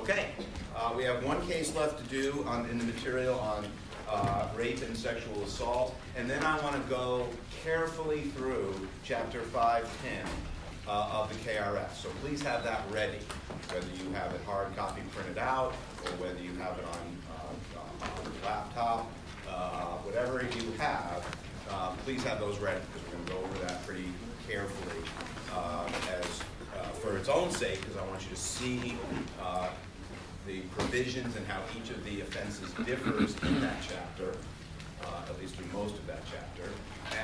Okay, we have one case left to do in the material on rape and sexual assault, and then I want to go carefully through Chapter 510 of the KRS. So please have that ready, whether you have it hard copy printed out or whether you have it on your laptop, whatever you have, please have those ready because we're going to go over that pretty carefully for its own sake, because I want you to see the provisions and how each of the offenses differs in that chapter, at least in most of that chapter.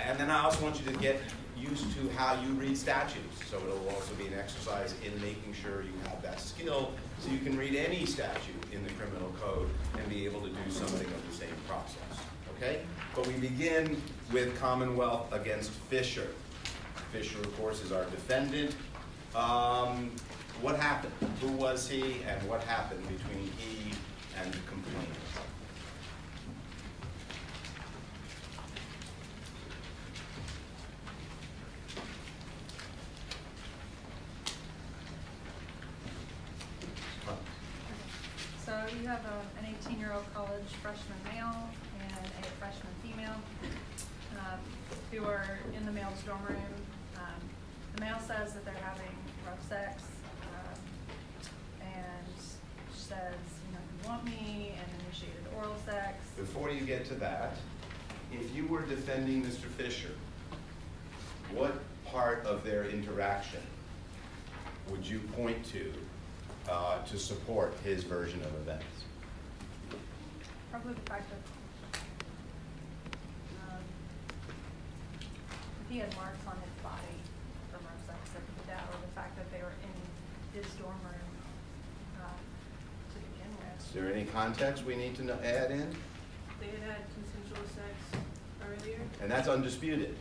And then I also want you to get used to how you read statutes. So it'll also be an exercise in making sure you have that skill so you can read any statute in the criminal code and be able to do something of the same process. Okay? But we begin with Commonwealth against Fisher. Fisher, of course, is our defendant. What happened? Who was he, and what happened between he and the complainant? So you have an 18-year-old college freshman male and a freshman female who are in the male's dorm room. The male says that they're having rough sex and says, you want me, and initiated oral sex. Before you get to that, if you were defending Mr. Fisher, what part of their interaction would you point to support his version of events? Probably the fact that if he had marks on his body from rough sex that he did, or the fact that they were in his dorm room to begin with. Is there any context we need to add in? They had consensual sex earlier. And that's undisputed,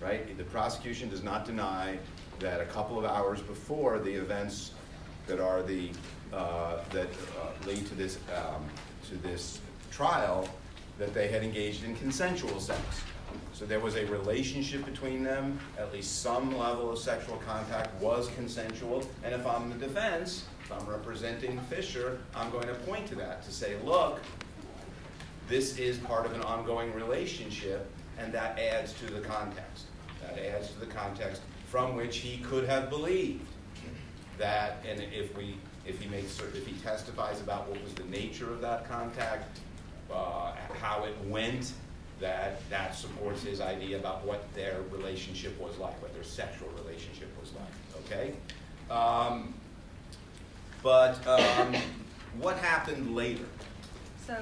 right? The prosecution does not deny that a couple of hours before the events that are that lead to this trial, that they had engaged in consensual sex. So there was a relationship between them, at least some level of sexual contact was consensual, and if I'm the defense, if I'm representing Fisher, I'm going to point to that to say, look, this is part of an ongoing relationship, and that adds to the context. That adds to the context from which he could have believed that, and if he testifies about what was the nature of that contact, how it went, that supports his idea about what their relationship was like, what their sexual relationship was like. Okay, but what happened later? So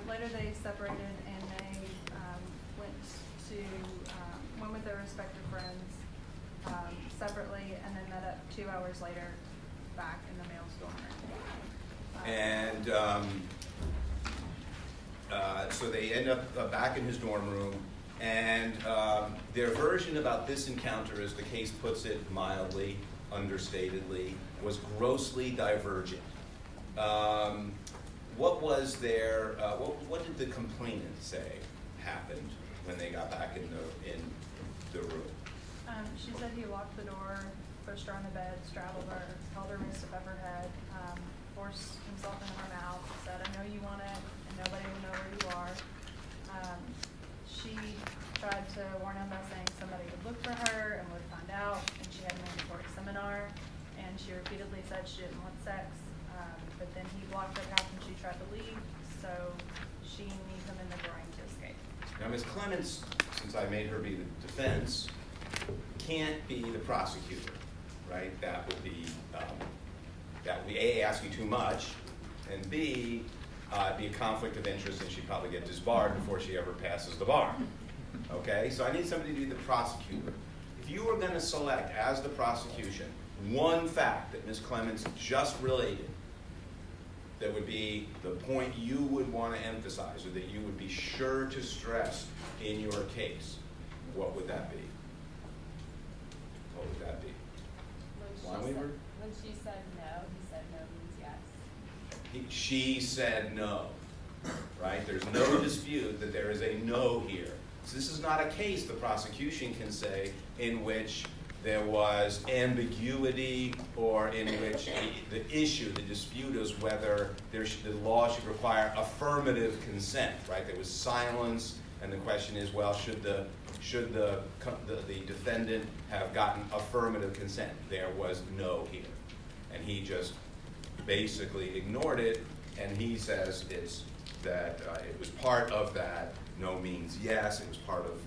later they separated and they went with their respective friends separately, and then met up 2 hours later back in the male's dorm room. And so they end up back in his dorm room, and their version about this encounter, as the case puts it mildly, understatedly, was grossly divergent. What was their, what did the complainant say happened when they got back in the room? She said he locked the door, pushed her on the bed, straddled her, held her wrist above her head, forced himself into her mouth, said, "I know you want it, and nobody will know where you are." She tried to warn him by saying somebody would look for her and would find out, and she had a mandatory seminar, and she repeatedly said she didn't want sex, but then he blocked her path when she tried to leave, so she kneed him in the groin to escape. Now, Ms. Clements, since I made her be the defense, can't be the prosecutor, right? That would be A, ask you too much, and B, be a conflict of interest, and she'd probably get disbarred before she ever passes the bar. Okay, so I need somebody to be the prosecutor. If you were going to select, as the prosecution, one fact that Ms. Clements just related that would be the point you would want to emphasize, or that you would be sure to stress in your case, what would that be? What would that be? When she said no, he said no means yes. She said no, right? There's no dispute that there is a no here. So this is not a case the prosecution can say in which there was ambiguity, or in which the issue, the dispute is whether the law should require affirmative consent, right? There was silence, and the question is, well, should the defendant have gotten affirmative consent? There was no here. And he just basically ignored it, and he says it was part of that no means yes. It was part of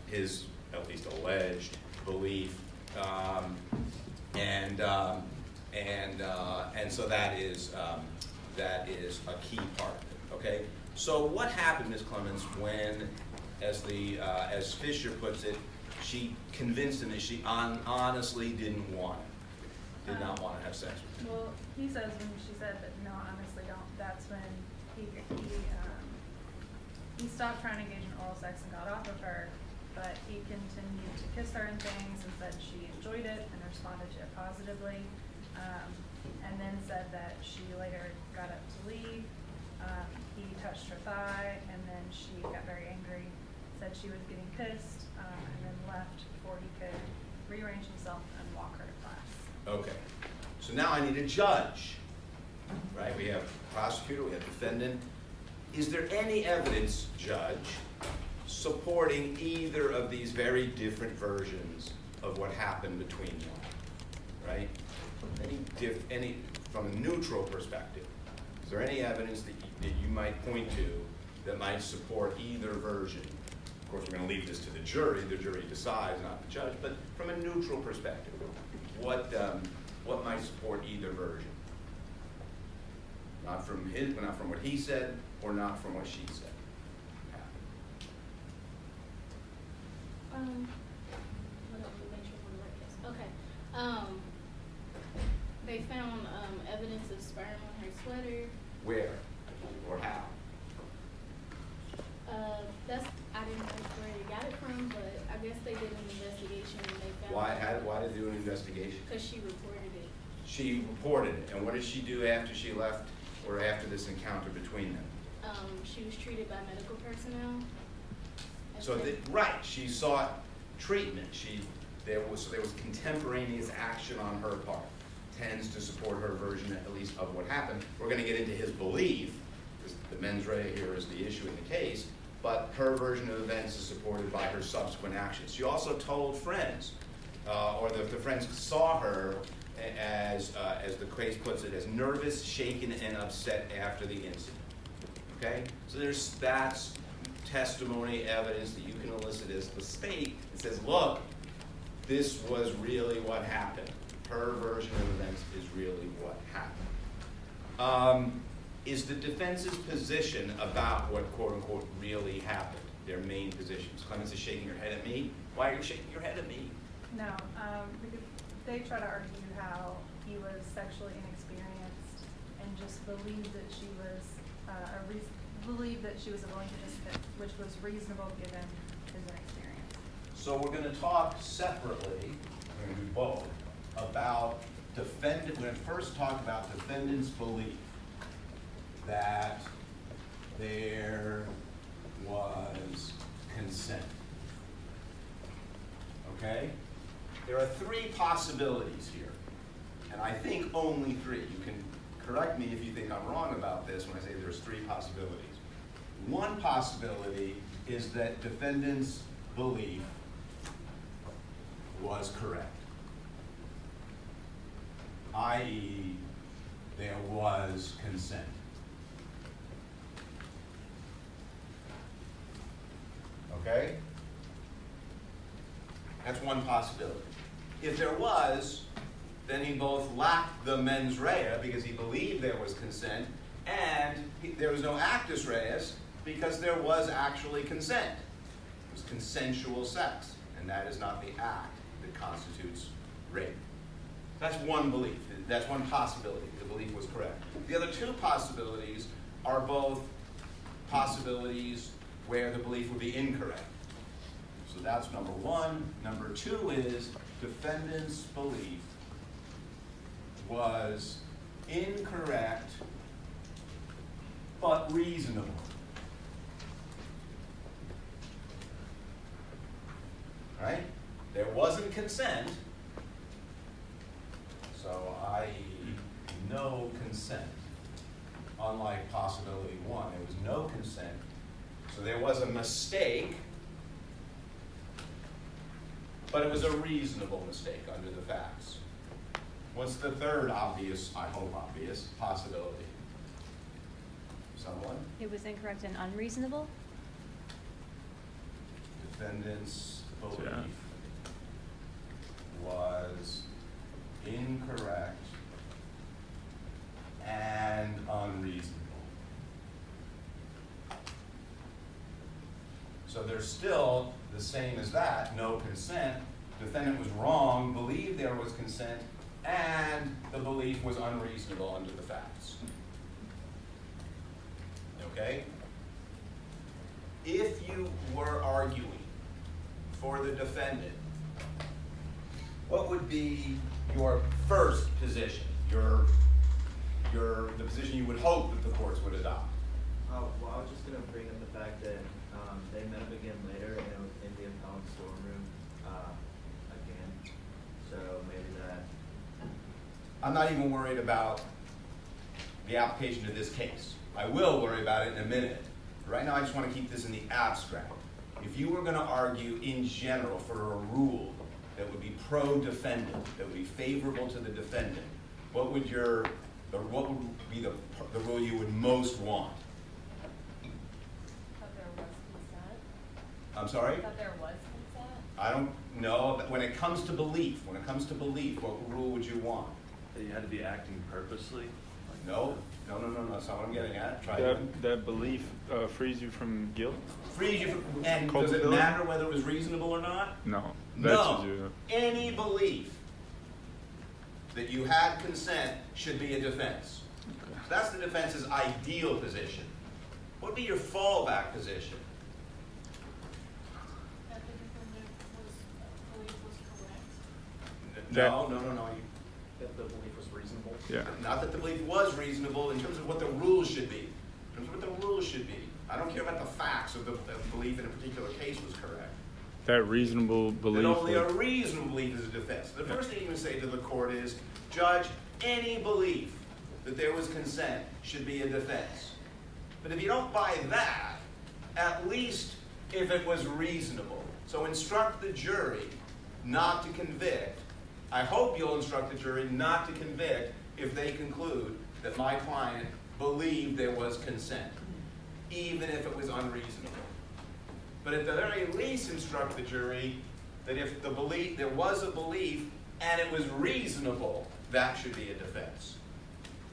his, at least alleged, belief, and so that is a key part of it. Okay. So what happened, Ms. Clemens, when, as Fisher puts it, she convinced him that she honestly did not want to have sex with him? Well, he says when she said that, no, honestly don't, that's when he stopped trying to engage in oral sex and got off of her, but he continued to kiss her and things and said she enjoyed it and responded to it positively, and then said that she later got up to leave. He touched her thigh, and then she got very angry, said she was getting kissed, and then left before he could rearrange himself and walk her to class. Okay. So now I need a judge, right? We have prosecutor, we have defendant. Is there any evidence, Judge, supporting either of these very different versions of what happened between them, right? Any from a neutral perspective, is there any evidence that you might point to that might support either version? Of course, we're going to leave this to the jury. The jury decides, not the judge. But from a neutral perspective, what might support either version? Not from what he said, or not from what she said. Hold on, let me make sure I'm on the right case. Okay. They found evidence of sperm on her sweater. Where or how? I didn't know where they got it from, but I guess they did an investigation and they found. Why did they do an investigation? Because she reported it. She reported it, and what did she do after she left, or after this encounter between them? She was treated by medical personnel. And So, then- right, she sought treatment. There was contemporaneous action on her part. Tends to support her version, at least, of what happened. We're going to get into his belief, because the mens rea here is the issue in the case, but her version of events is supported by her subsequent actions. She also told friends, or the friends saw her as the case puts it, as nervous, shaken, and upset after the incident. Okay? So that's testimony, evidence that you can elicit as the state that says, look, this was really what happened. Her version of events is really what happened. Is the defense's position about what quote-unquote really happened their main positions? Clemens is shaking her head at me. Why are you shaking your head at me? No, because they try to argue how he was sexually inexperienced and just believed that she was believed that she was a willing participant, which was reasonable given his inexperience. So we're going to talk separately, we're going to do both, about defendant. We're going to first talk about defendant's belief that there was consent. Okay? There are three possibilities here, and I think only three. You can correct me if you think I'm wrong about this when I say there's three possibilities. One possibility is that defendant's belief was correct, i.e., there was consent. Okay? That's one possibility. If there was, then he both lacked the mens rea because he believed there was consent, and there was no actus reus because there was actually consent. It was consensual sex, and that is not the act that constitutes rape. That's one belief. That's one possibility. The belief was correct. The other two possibilities are both possibilities where the belief would be incorrect. So that's number one. Number two is defendant's belief was incorrect but reasonable. Right? There wasn't consent, So i.e. no consent. Unlike possibility one, there was no consent. So there was a mistake, but it was a reasonable mistake under the facts. What's the third obvious, I hope obvious, possibility? Someone? It was incorrect and unreasonable? Defendant's belief Yeah. was incorrect and unreasonable. So they're still the same as that, no consent. Defendant was wrong, believed there was consent, and the belief was unreasonable under the facts. Okay? If you were arguing for the defendant, what would be your first position? The position you would hope that the courts would adopt? Well, I was just gonna bring up the fact that, they met up again later, and it was in the appellant's dorm room, again, so maybe that. I'm not even worried about the application to this case. I will worry about it in a minute. Right now, I just want to keep this in the abstract. If you were going to argue in general for a rule that would be pro-defendant, that would be favorable to the defendant, what would be the rule you would most want? Thought there was consent. I'm sorry? Thought there was consent. I don't know. When it comes to belief, what rule would you want? That you had to be acting purposely? No, that's not what I'm getting at. Try again. That belief frees you from guilt? Frees you from, and does it Culpability? matter whether it was reasonable or not? No. No. You. Any belief that you had consent should be a defense. Okay. So that's the defense's ideal position. What would be your fallback position? That the defendant belief was correct. No. If the belief was reasonable. Yeah. Not that the belief was reasonable in terms of what the rules should be. In terms of what the rules should be. I don't care about the facts of the belief in a particular case was correct. That reasonable belief. That only a would- reasonable belief is a defense. The Yeah. first thing you would say to the court is, Judge, any belief that there was consent should be a defense. But if you don't buy that, at least if it was reasonable. So instruct the jury not to convict. I hope you'll instruct the jury not to convict if they conclude that my client believed there was consent, even if it was unreasonable. But at the very least, instruct the jury that if there was a belief and it was reasonable, that should be a defense.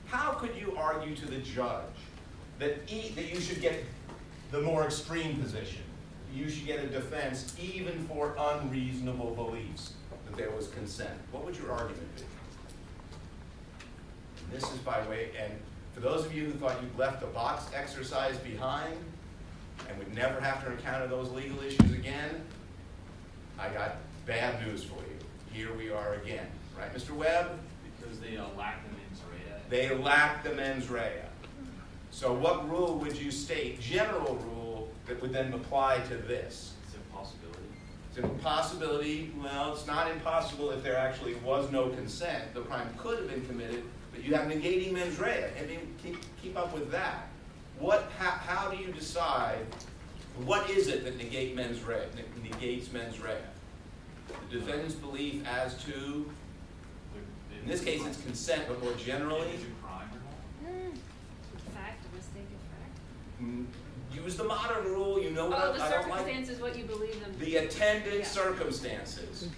How could you argue to the judge that you should get the more extreme position? You should get a defense even for unreasonable beliefs that there was consent. What would your argument be? And this is by way, and for those of you who thought you'd left the box exercise behind and would never have to encounter those legal issues again, I got bad news for you. Here we are again. Right, Mr. Webb? Because they lack the mens rea. They lack the mens rea. So what rule would you state, general rule, that would then apply to this? It's a possibility. It's an impossibility. Well, it's not impossible if there actually was no consent. The crime could have been committed, but you have negating mens rea. I mean, keep up with that. How do you decide what is it that negates mens rea? The defendant's belief as to, in this case, it's consent, but more generally, Is it a crime or not? Fact, a mistake of fact? use the modern rule. You know what Oh, the I don't like. circumstances, what you believe them. The attendant Yeah. circumstances,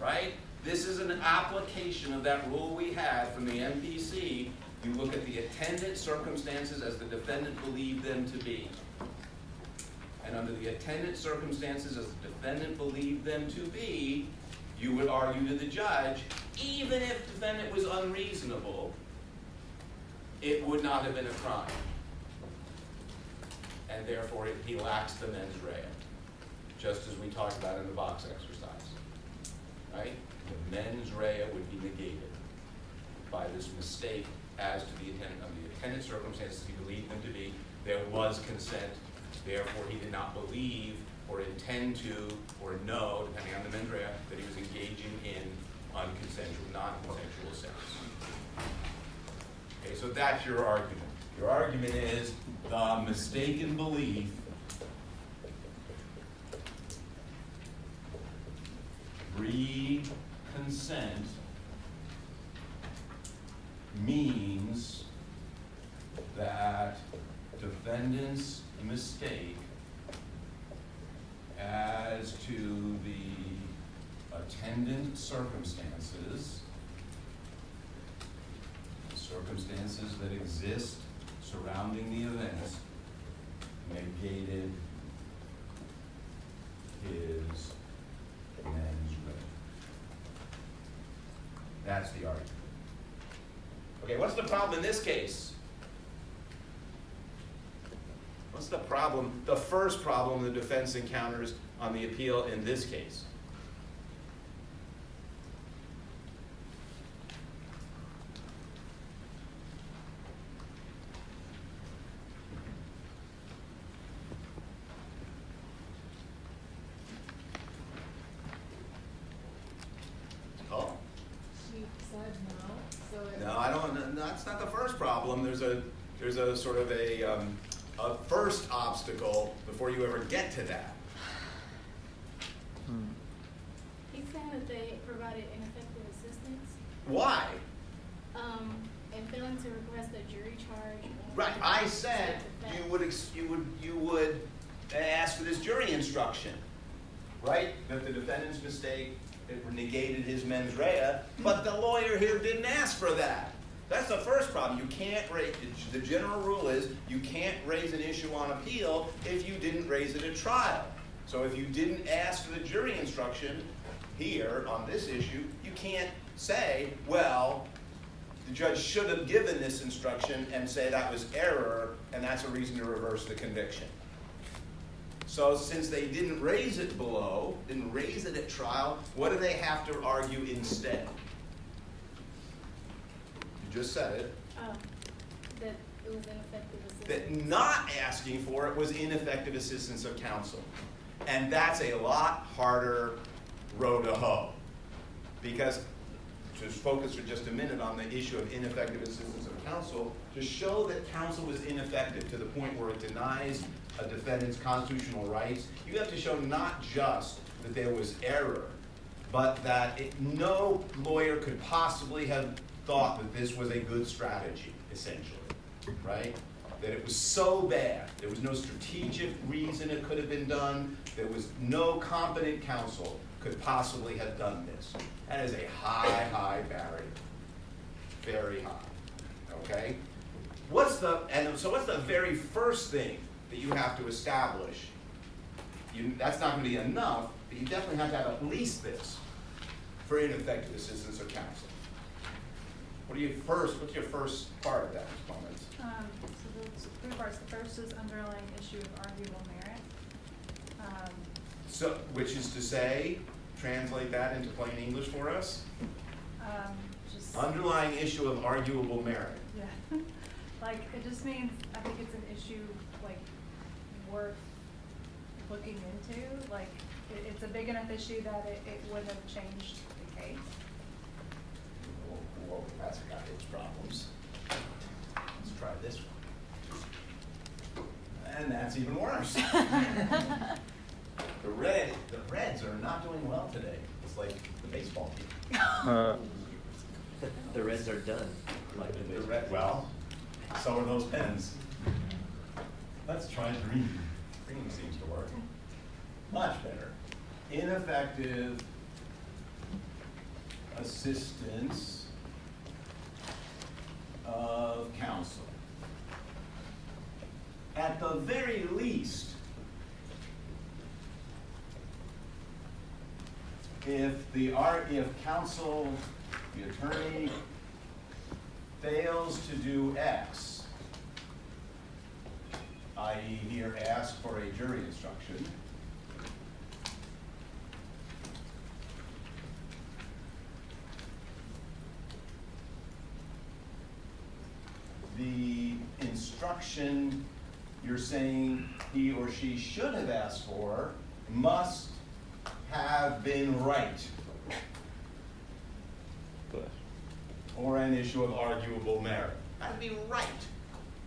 right? This is an application of that rule we had from the MPC. You look at the attendant circumstances as the defendant believed them to be. And under the attendant circumstances as the defendant believed them to be, you would argue to the judge, even if the defendant was unreasonable, it would not have been a crime. And therefore, he lacks the mens rea, just as we talked about in the box exercise. Right? The mens rea would be negated by this mistake as to the attendant circumstances he believed them to be. There was consent, therefore he did not believe or intend to or know, depending on the mens rea, that he was engaging in unconsensual non-consensual sex. Okay, so that's your argument. Your argument is the mistaken belief consent means that defendant's mistake as to the attendant circumstances that exist surrounding the events negated his mens rea. That's the argument. Okay, what's the problem in this case? What's the problem, the first problem the defense encounters on the appeal in this case? Oh. She said no, so it. No, I don't, no, that's not the first problem. There's a sort of a first obstacle before you ever get to that. He's saying that they provided ineffective assistance, Why? and failing to request a jury charge. on- Right, I said you would ask for this jury instruction, right? That the defendant's mistake, it negated his mens rea, but the lawyer here didn't ask for that. That's the first problem. You can't raise, the general rule is you can't raise an issue on appeal if you didn't raise it at trial. So if you didn't ask for the jury instruction here on this issue, you can't say, well, the judge should have given this instruction and say that was error, and that's a reason to reverse the conviction. So since they didn't raise it below, didn't raise it at trial, what do they have to argue instead? You just said it. That it was ineffective assistance. That not asking for it was ineffective assistance of counsel. And that's a lot harder row to hoe. Because, to focus for just a minute on the issue of ineffective assistance of counsel, to show that counsel was ineffective to the point where it denies a defendant's constitutional rights, you have to show not just that there was error, but that no lawyer could possibly have thought that this was a good strategy, essentially, right? That it was so bad, there was no strategic reason it could have been done, there was no competent counsel could possibly have done this. That is a high, high barrier, very high, okay? What's the very first thing that you have to establish? That's not gonna be enough, but you definitely have to have at least this for ineffective assistance of counsel. What's your first part of that response? So there's three parts. The first is underlying issue of arguable merit. So, which is to say, translate that into plain English for us? Just. Underlying issue of arguable merit. Yeah, like, it just means, I think it's an issue, like, worth looking into, like, it's a big enough issue that it would have changed the case. Whoa, that's got its problems. Let's try this one. And that's even worse. The Reds are not doing well today. It's like the baseball team. The Reds are done. Like Well, so are those pens. Let's try green. Green seems to work. Much better. Ineffective assistance of counsel. At the very least, if counsel, the attorney, fails to do X, i.e. here ask for a jury instruction, the instruction you're saying he or she should have asked for must have been right. or an issue of arguable merit. That'd be right,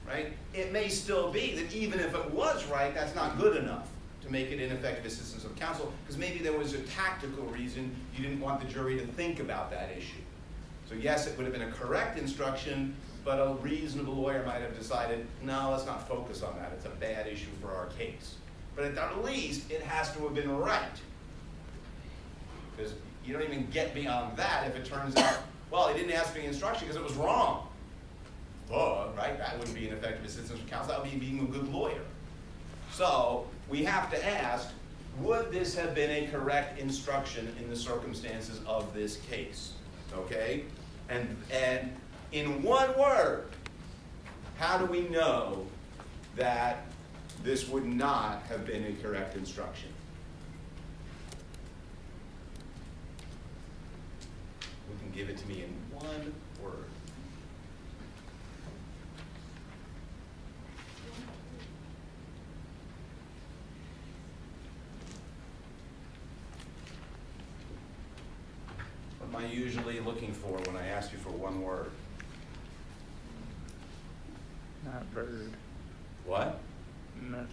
right? It may still be that even if it was right, that's not good enough to make it ineffective assistance of counsel, because maybe there was a tactical reason you didn't want the jury to think about that issue. So yes, it would have been a correct instruction, but a reasonable lawyer might have decided, no, let's not focus on that. It's a bad issue for our case. But at the least, it has to have been right. Because you don't even get beyond that if it turns out, well, he didn't ask for the instruction because it was wrong. Oh, right? That wouldn't be an effective assistance of counsel. That would be being a good lawyer. So we have to ask, would this have been a correct instruction in the circumstances of this case? Okay? And in one word, how do we know that this would not have been a correct instruction? Who can give it to me in one word? What am I usually looking for when I ask you for one word? Not bird. What? Nothing.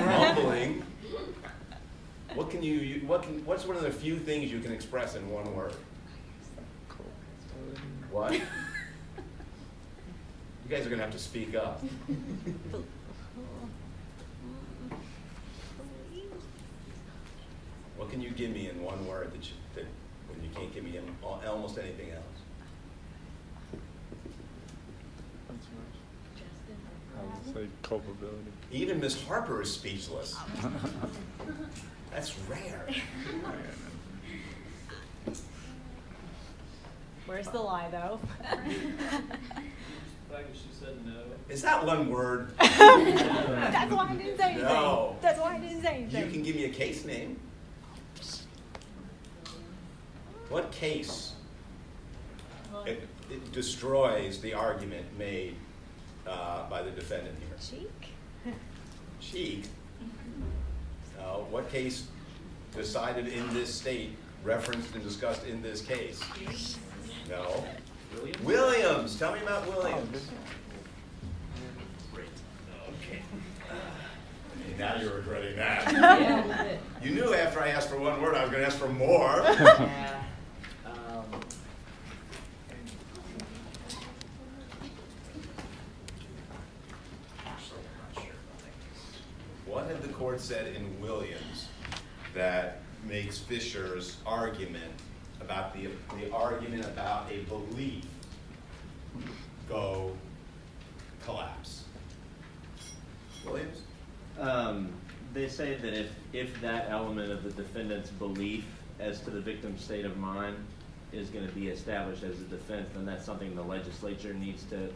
Mumbling. What's one of the few things you can express in one word? What? You guys are gonna have to speak up. What can you give me in one word that when you can't give me in almost anything else? I would say culpability. Even Miss Harper is speechless. That's rare. Where's the lie, though? The fact that she said no. Is that one word? That's why I didn't say anything. No. That's why I didn't say You anything. can give me a case name. What case? It destroys the argument made by the defendant here. Cheek? Cheek? What case decided in this state, referenced and discussed in this case? No. Williams. Tell me about Williams. Great. Okay. Now you're regretting that. Yeah, a little bit. You knew after I asked for one word, I was going to ask for more. Yeah. What had the court said in Williams that makes Fisher's argument about the argument about a belief go collapse? Williams? They say that if that element of the defendant's belief as to the victim's state of mind is going to be established as a defense, then that's something the legislature needs to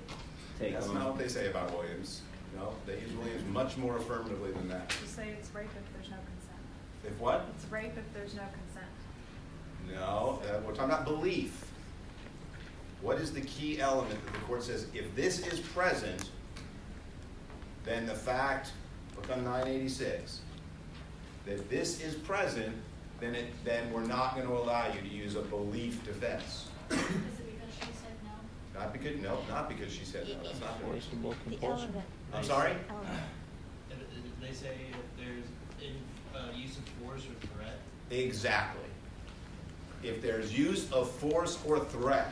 take That's on. not what they say about Williams. No, they use Williams much more affirmatively than that. Just say it's rape if there's no consent. If what? It's rape if there's no consent. No, we're talking about belief. What is the key element that the court says, if this is present, then the fact, look on 986, that this is present, then we're not going to allow you to use a belief defense. Is it because she said no? Not because she said no. That's not the reason. Forcible compulsion. I'm sorry? They say if there's use of force or threat. Exactly. If there's use of force or threat,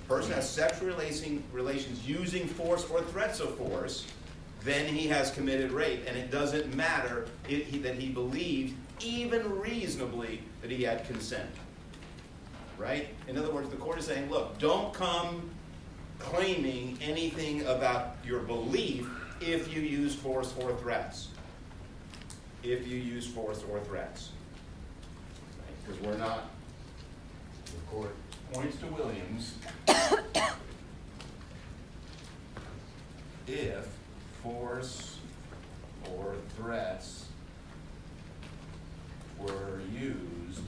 a person has sexual relations using force or threats of force, then he has committed rape, and it doesn't matter that he believed, even reasonably, that he had consent. Right? In other words, the court is saying, look, don't come claiming anything about your belief if you use force or threats. If you use force or threats. Because we're not, the court points to Williams. If force or threats were used,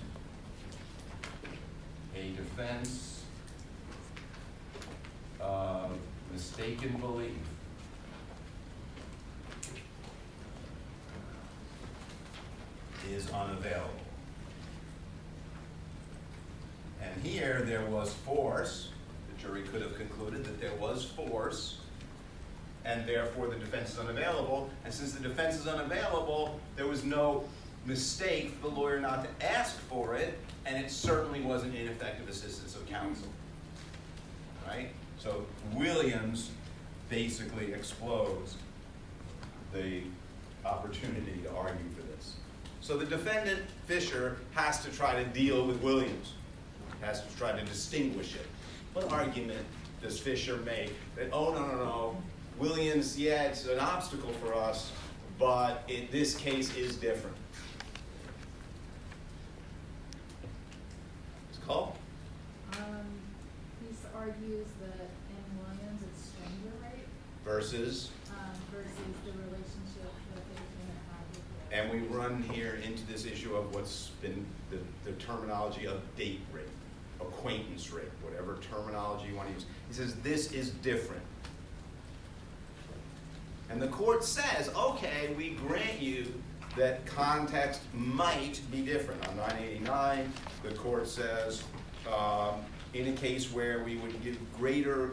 a defense of mistaken belief is unavailable. And here there was force jury could have concluded that there was force, and therefore the defense is unavailable. And since the defense is unavailable, there was no mistake for the lawyer not to ask for it, and it certainly wasn't ineffective assistance of counsel. Right? So Williams basically explodes the opportunity to argue for this. So the defendant, Fisher, has to try to deal with Williams, has to try to distinguish it. What argument does Fisher make that, oh, no, Williams, yeah, it's an obstacle for us, but this case is different? It's called? He argues that in Williams it's stranger rape, Versus, versus the relationship that the defendant had with the. and we run here into this issue of what's been the terminology of date rape, acquaintance rape, whatever terminology you want to use. He says this is different. And the court says, okay, we grant you that context might be different. On 989, the court says, in a case where we would give greater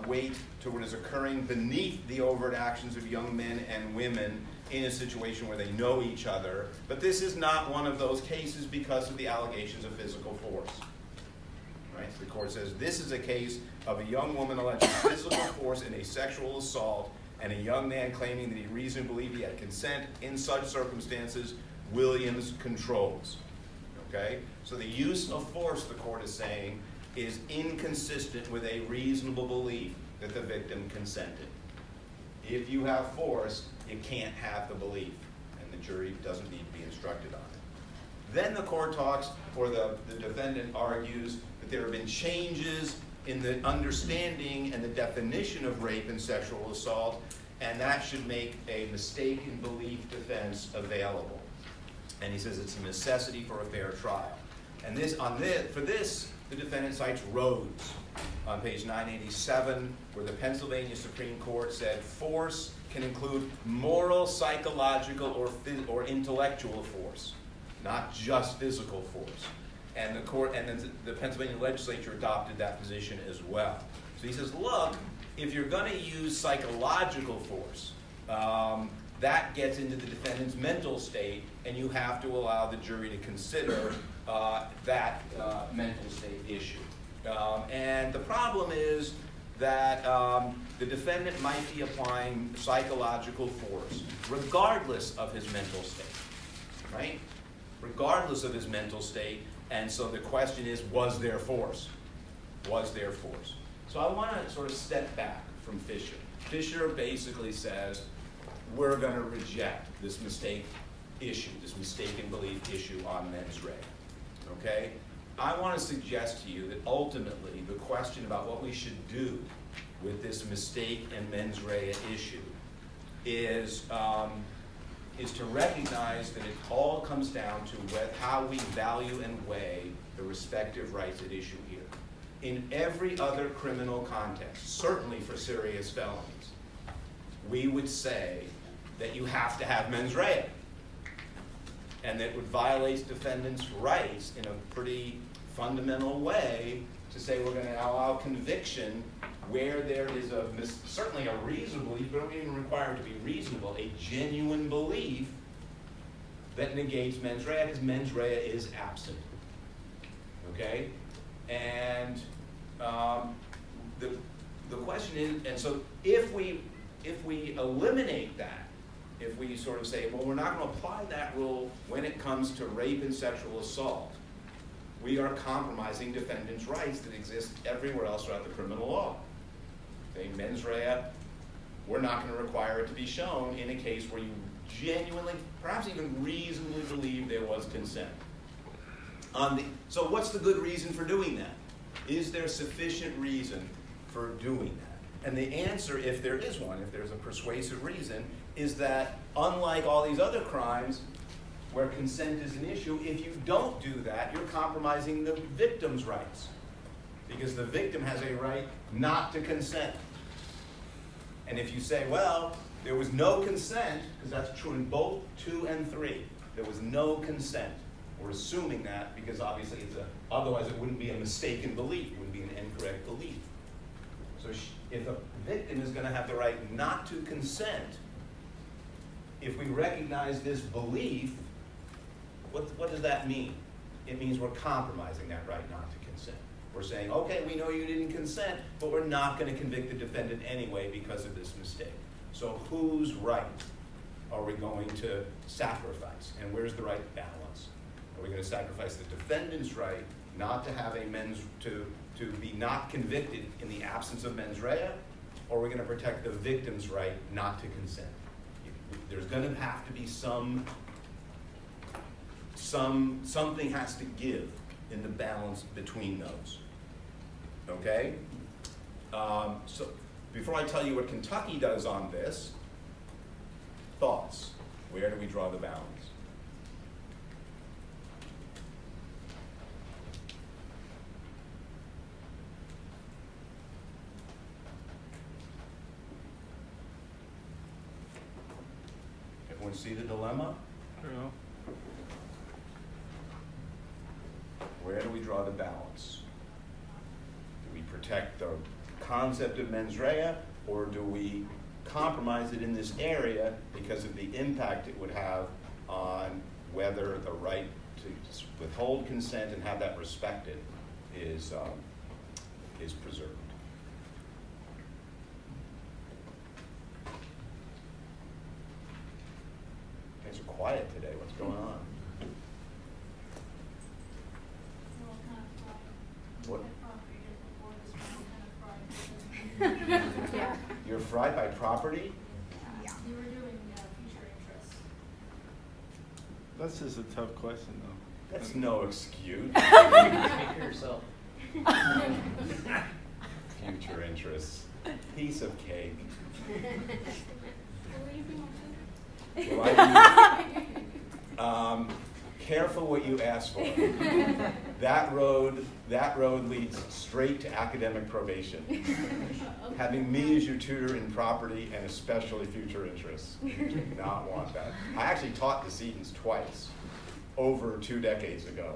weight to what is occurring beneath the overt actions of young men and women in a situation where they know each other, but this is not one of those cases because of the allegations of physical force. Right? So the court says this is a case of a young woman alleging physical force in a sexual assault and a young man claiming that he reasonably believed he had consent. In such circumstances, Williams controls. Okay? So the use of force, the court is saying, is inconsistent with a reasonable belief that the victim consented. If you have force, you can't have the belief, and the jury doesn't need to be instructed on it. Then the court talks, or the defendant argues, that there have been changes in the understanding and the definition of rape and sexual assault, and that should make a mistaken belief defense available. And he says it's a necessity for a fair trial. And for this, the defendant cites Rhodes on page 987, where the Pennsylvania Supreme Court said force can include moral, psychological, or intellectual force, not just physical force. And the Pennsylvania legislature adopted that position as well. So he says, look, if you're going to use psychological force, that gets into the defendant's mental state, and you have to allow the jury to consider that mental state issue. And the problem is that the defendant might be applying psychological force regardless of his mental state, right? Regardless of his mental state. And so the question is, was there force? Was there force? So I want to sort of step back from Fisher. Fisher basically says, we're going to reject this mistake issue, this mistaken belief issue on mens rea. Okay? I want to suggest to you that ultimately the question about what we should do with this mistake and mens rea issue is to recognize that it all comes down to how we value and weigh the respective rights at issue here. In every other criminal context, certainly for serious felonies, we would say that you have to have mens rea, and that would violate defendants' rights in a pretty fundamental way to say we're going to allow conviction where there is certainly a reasonable belief, but don't even require it to be reasonable, a genuine belief that negates mens rea, because mens rea is absent. Okay? And the question is, and so if we eliminate that, if we sort of say, well, we're not going to apply that rule when it comes to rape and sexual assault, we are compromising defendants' rights that exist everywhere else throughout the criminal law. Okay, mens rea, we're not going to require it to be shown in a case where you genuinely, perhaps even reasonably believe there was consent. So what's the good reason for doing that? Is there sufficient reason for doing that? And the answer, if there is one, if there's a persuasive reason, is that unlike all these other crimes where consent is an issue, if you don't do that, you're compromising the victim's rights. Because the victim has a right not to consent. And if you say, well, there was no consent, because that's true in both 2 and 3, there was no consent. We're assuming that because obviously otherwise it wouldn't be a mistaken belief, it wouldn't be an incorrect belief. So if a victim is going to have the right not to consent, if we recognize this belief, what does that mean? It means we're compromising that right not to consent. We're saying, okay, we know you didn't consent, but we're not going to convict the defendant anyway because of this mistake. So whose right are we going to sacrifice? And where's the right balance? Are we going to sacrifice the defendant's right not to have to be not convicted in the absence of mens rea, or are we going to protect the victim's right not to consent? There's going to have to be something has to give in the balance between those. Okay? So before I tell you what Kentucky does on this, thoughts. Where do we draw the balance? Everyone see the dilemma? Well, Where do we draw the balance? Do we protect the concept of mens rea, or do we compromise it in this area because of the impact it would have on whether the right to withhold consent and have that respected is preserved? You guys are quiet today. What's going on? What? Yeah. You're fried by property? You were doing future interests. that's just a tough question, though. That's no excuse. Speak for yourself. Future interests. Piece of cake. Well, careful what you ask for. That road leads straight to academic probation. Having me as your tutor in property and especially future interests. You do not want that. I actually taught decedents twice, over 2 decades ago.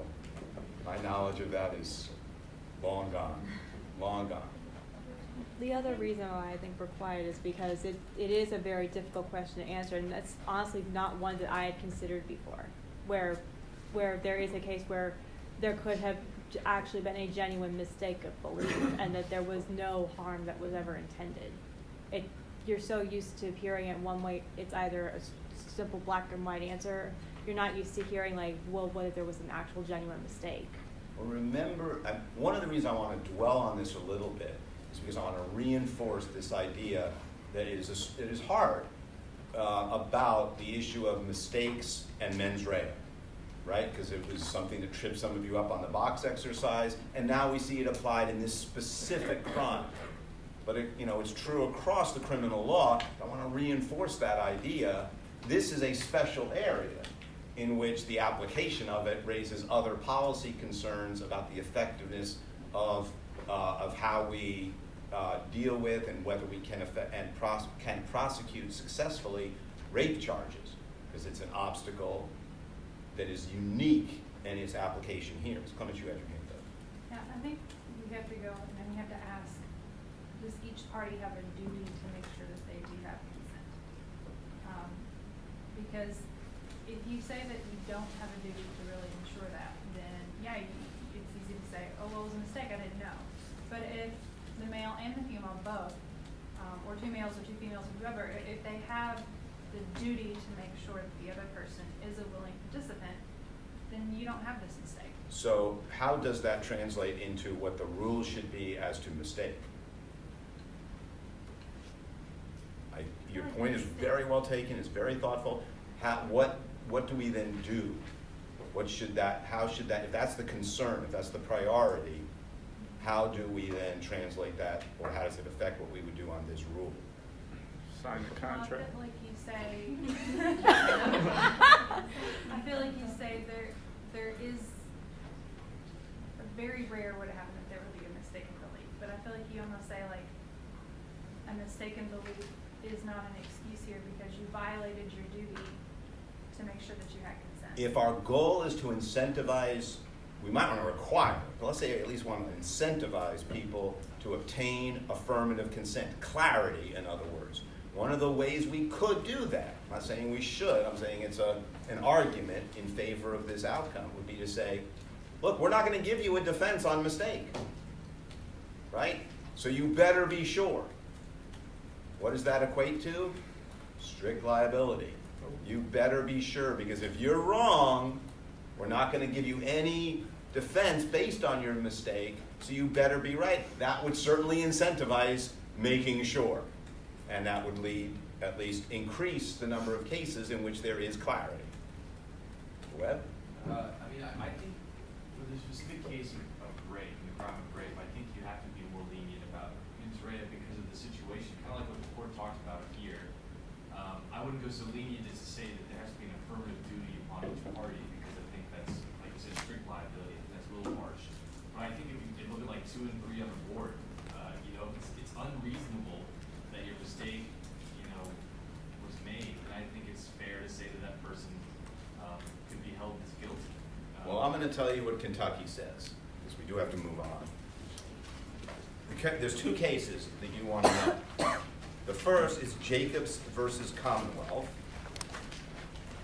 My knowledge of that is long gone, long gone. The other reason why I think we're quiet is because it is a very difficult question to answer, and that's honestly not one that I had considered before, where there is a case where there could have actually been a genuine mistake of belief and that there was no harm that was ever intended. You're so used to hearing it one way, it's either a simple black and white answer. You're not used to hearing like, well, what if there was an actual genuine mistake? Well, remember, one of the reasons I want to dwell on this a little bit is because I want to reinforce this idea that it is hard about the issue of mistakes and mens rea, right? Because it was something that tripped some of you up on the box exercise, and now we see it applied in this specific crime. But it's true across the criminal law. I want to reinforce that idea. This is a special area in which the application of it raises other policy concerns about the effectiveness of how we deal with and whether we can prosecute successfully rape charges, because it's an obstacle that is unique in its application here. Ms. Clements, you had your hand up. Yeah, I think we have to go and then we have to ask, does each party have a duty to make sure that they do have consent? Because if you say that you don't have a duty to really ensure that, then yeah, it's easy to say, oh, well, it was a mistake, I didn't know. But if the male and the female both, or 2 males or 2 females, or whoever, if they have the duty to make sure that the other person is a willing participant, then you don't have this mistake. So how does that translate into what the rules should be as to mistake? Your point is very well taken, it's very thoughtful. What do we then do? How should that, if that's the concern, if that's the priority, how do we then translate that, or how does it affect what we would do on this rule? Sign the contract. I feel like you say there is a very rare would happen that there would be a mistaken belief, but I feel like you almost say like a mistaken belief is not an excuse here because you violated your duty to make sure that you had consent. If our goal is to incentivize we might want to require, but let's say at least want to incentivize people to obtain affirmative consent, clarity, in other words. One of the ways we could do that, I'm not saying we should, I'm saying it's an argument in favor of this outcome, would be to say, look, we're not going to give you a defense on mistake, right? So you better be sure. What does that equate to? Strict liability. You better be sure, because if you're wrong, we're not going to give you any defense based on your mistake, so you better be right. That would certainly incentivize making sure, and that would lead, at least increase the number of cases in which there is clarity. Webb? I think for the specific case of rape, the crime of rape, I think you have to be more lenient about mens rea because of the situation, kind of like what the court talked about here. I wouldn't go so lenient as to say that there has to be an affirmative duty upon each party, because I think that's, like you said, strict liability. I think that's a little harsh. But I think if you look at like 2 and 3 on the board, it's unreasonable that your mistake, was made. And I think it's fair to say that that person could be held as guilty. Well, I'm going to tell you what Kentucky says, because we do have to move on. There's 2 cases that you want to know. The first is Jacobs versus Commonwealth.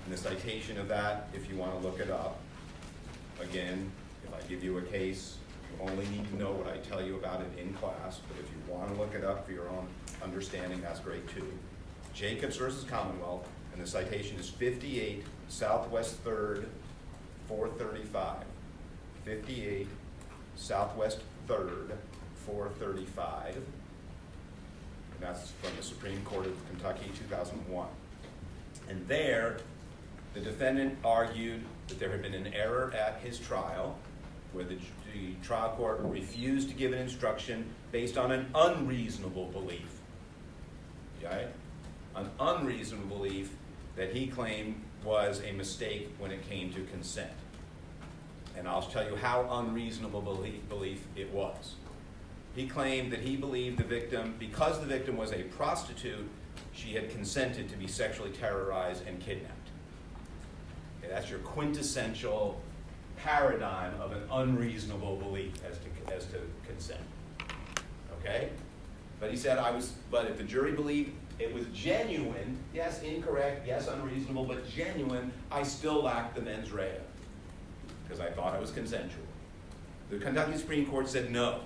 And the citation of that, if you want to look it up, again, if I give you a case, you only need to know what I tell you about it in class, but if you want to look it up for your own understanding, that's great too. Jacobs versus Commonwealth, and the citation is 58 Southwest 3rd, 435. 58 Southwest 3rd, 435. And that's from the Supreme Court of Kentucky, 2001. And there, the defendant argued that there had been an error at his trial, where the trial court refused to give an instruction based on an unreasonable belief. Okay? An unreasonable belief that he claimed was a mistake when it came to consent. And I'll tell you how unreasonable belief it was. He claimed that he believed the victim, because the victim was a prostitute, she had consented to be sexually terrorized and kidnapped. Okay, that's your quintessential paradigm of an unreasonable belief as to consent. Okay? But he said, but if the jury believed it was genuine, yes, incorrect, yes, unreasonable, but genuine, I still lacked the mens rea, because I thought it was consensual. The Kentucky Supreme Court said, no,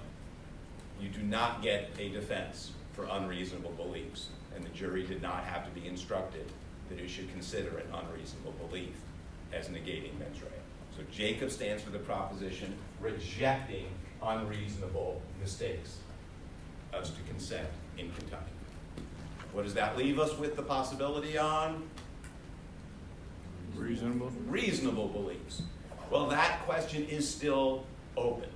you do not get a defense for unreasonable beliefs, and the jury did not have to be instructed that it should consider an unreasonable belief as negating mens rea. So Jacob stands for the proposition rejecting unreasonable mistakes as to consent in Kentucky. What does that leave us with the possibility on? Reasonable? Reasonable beliefs. Well, that question is still open.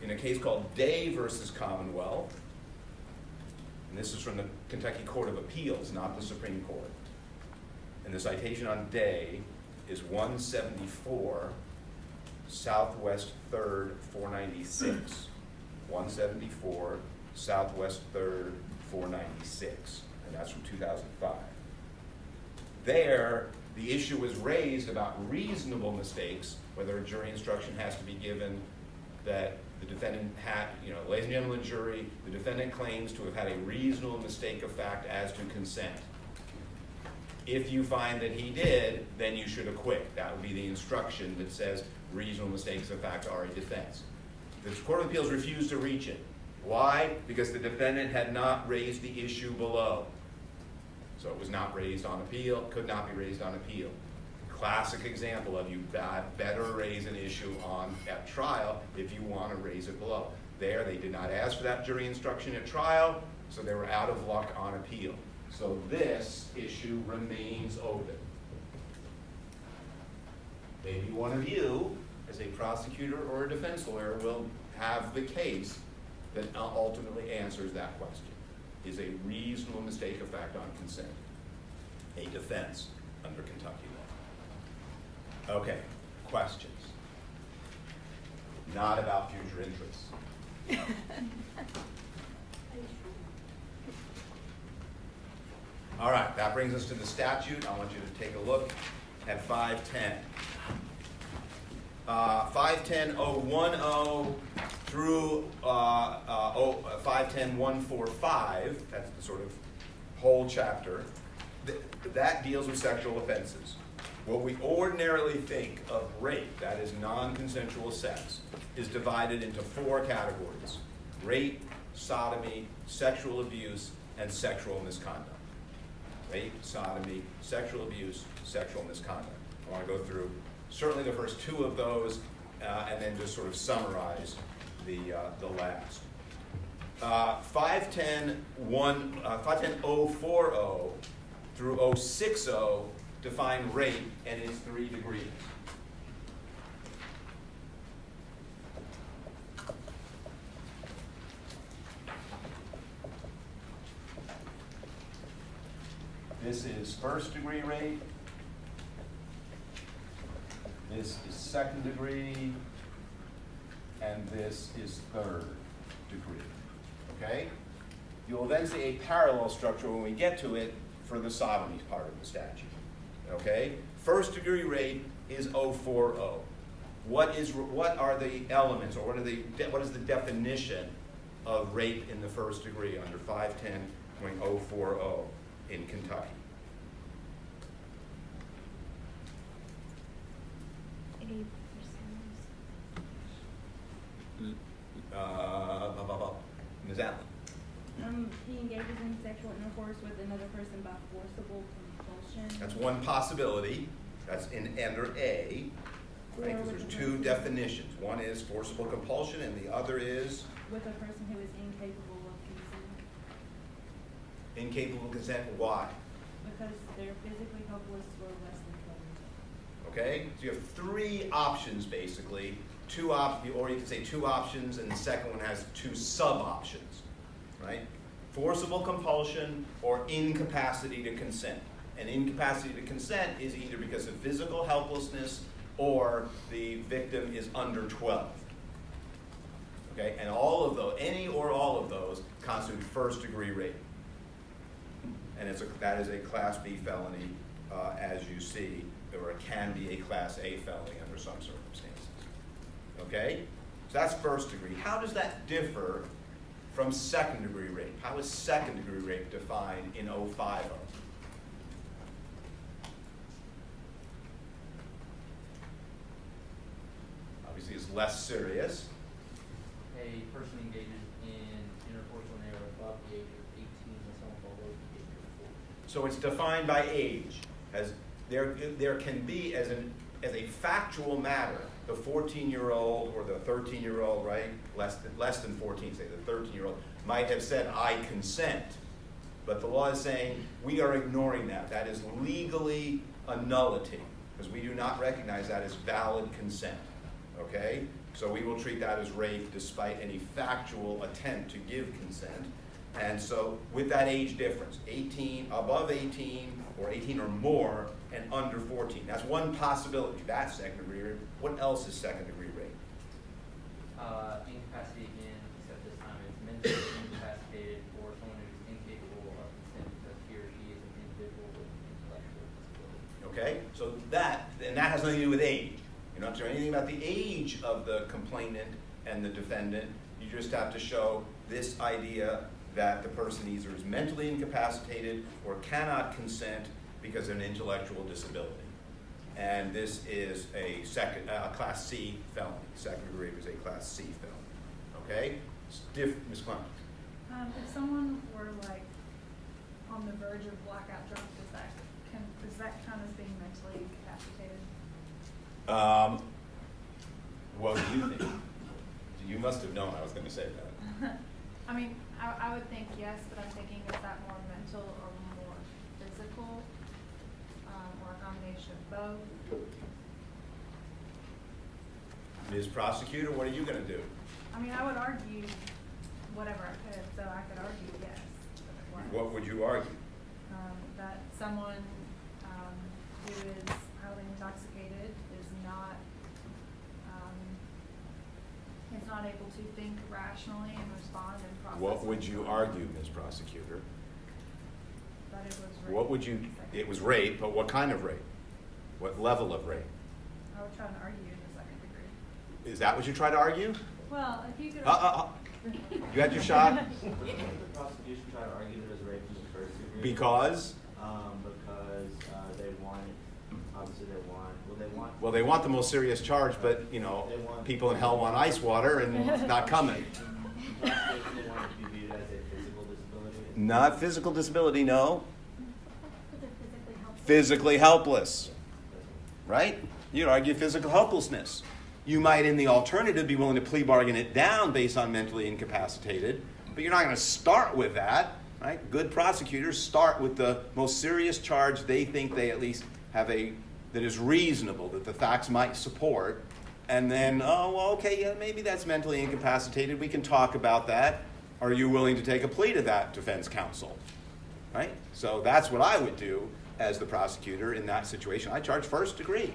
In a case called Day versus Commonwealth, and this is from the Kentucky Court of Appeals, not the Supreme Court, and the citation on Day is 174 Southwest 3rd, 496. 174 Southwest 3rd, 496, and that's from 2005. There, the issue was raised about reasonable mistakes, whether a jury instruction has to be given that the defendant had, ladies and gentlemen, jury, the defendant claims to have had a reasonable mistake of fact as to consent. If you find that he did, then you should acquit. That would be the instruction that says reasonable mistakes of fact are a defense. The Court of Appeals refused to reach it. Why? Because the defendant had not raised the issue below. So it was not raised on appeal, could not be raised on appeal. Classic example of you better raise an issue at trial if you want to raise it below. There, they did not ask for that jury instruction at trial, so they were out of luck on appeal. So this issue remains open. Maybe one of you, as a prosecutor or a defense lawyer, will have the case that ultimately answers that question. Is a reasonable mistake of fact on consent a defense under Kentucky law? Okay, questions? Not about future interests. All right, that brings us to the statute. I want you to take a look at 510. 510.010 through 510.145, that's the sort of whole chapter, that deals with sexual offenses. What we ordinarily think of rape, that is non-consensual sex, is divided into 4 categories: rape, sodomy, sexual abuse, and sexual misconduct. Rape, sodomy, sexual abuse, sexual misconduct. I want to go through certainly the first 2 of those, and then just sort of summarize the last. 510.040 through 060 define rape and its 3 degrees. This is first degree rape. This is second degree. And this is third degree. Okay? You'll then see a parallel structure when we get to it for the sodomy part of the statute. Okay? First degree rape is 040. What are the elements, or what is the definition of rape in the first degree under 510.040 in Kentucky? Ms. Allen. He engages in sexual intercourse with another person by forcible compulsion. That's one possibility. That's in under A. Right? Because there's 2 definitions. One is forcible compulsion, and the other is With a person who is incapable of consent. incapable of consent. Why? Because they're physically helpless or less than 12 years old. Okay? So you have 3 options basically. Or you can say 2 options, and the second one has 2 sub-options. Right? Forcible compulsion or incapacity to consent. And incapacity to consent is either because of physical helplessness or the victim is under 12. Okay? And all of those, any or all of those, constitute first degree rape. And that is a Class B felony, as you see, or it can be a Class A felony under some circumstances. Okay? So that's first degree. How does that differ from second degree rape? How is second degree rape defined in 050? Obviously, it's less serious. A person engages in intercourse when they are above the age of 18 and someone below the age of 40. So it's defined by age. As there can be, as a factual matter, the 14-year-old or the 13-year-old, right, less than 14, say the 13-year-old, might have said, I consent. But the law is saying we are ignoring that. That is legally a nullity, because we do not recognize that as valid consent. Okay? So we will treat that as rape despite any factual attempt to give consent. And so with that age difference, 18, above 18, or 18 or more, and under 14. That's one possibility. That's second degree rape. What else is second degree rape? Incapacity again, except this time it's mentally incapacitated or someone who is incapable of consent because he or she is an individual with intellectual disability. Okay? So that has nothing to do with age. You don't have to know anything about the age of the complainant and the defendant. You just have to show this idea that the person either is mentally incapacitated or cannot consent because of an intellectual disability. And this is a Class C felony. Second degree rape is a Class C felony. Okay? Ms. Clement. If someone were like on the verge of blackout drunk, is that count as being mentally incapacitated? What do you think? You must have known I was going to say that. I mean, I would think yes, but I'm thinking is that more mental or more physical, or a combination of both? Ms. Prosecutor, what are you going to do? I mean, I would argue whatever I could, so I could argue yes. But it was. What would you argue? That someone who is highly intoxicated is not able to think rationally and respond and process. What would you argue, Ms. Prosecutor? That it was rape. What would you, it was rape, but what kind of rape? What level of rape? I would try to argue the second degree Is that what you try to argue? Well, if you could. You had your shot? The prosecution tried to argue there was rape in the first degree. Because? Because they want, obviously Well, they want the most serious charge, but, you know, people in hell want ice water, and it's not coming. They want it to be viewed as a physical disability. Not physical disability, no. But they're physically helpless. Physically helpless, right? You'd argue physical helplessness. You might, in the alternative, be willing to plea bargain it down based on mentally incapacitated, but you're not going to start with that, right? Good prosecutors start with the most serious charge they think they at least have that is reasonable, that the facts might support, and then, oh, well, okay, yeah, maybe that's mentally incapacitated. We can talk about that. Are you willing to take a plea to that, defense counsel? Right? So that's what I would do as the prosecutor in that situation. I charge first degree.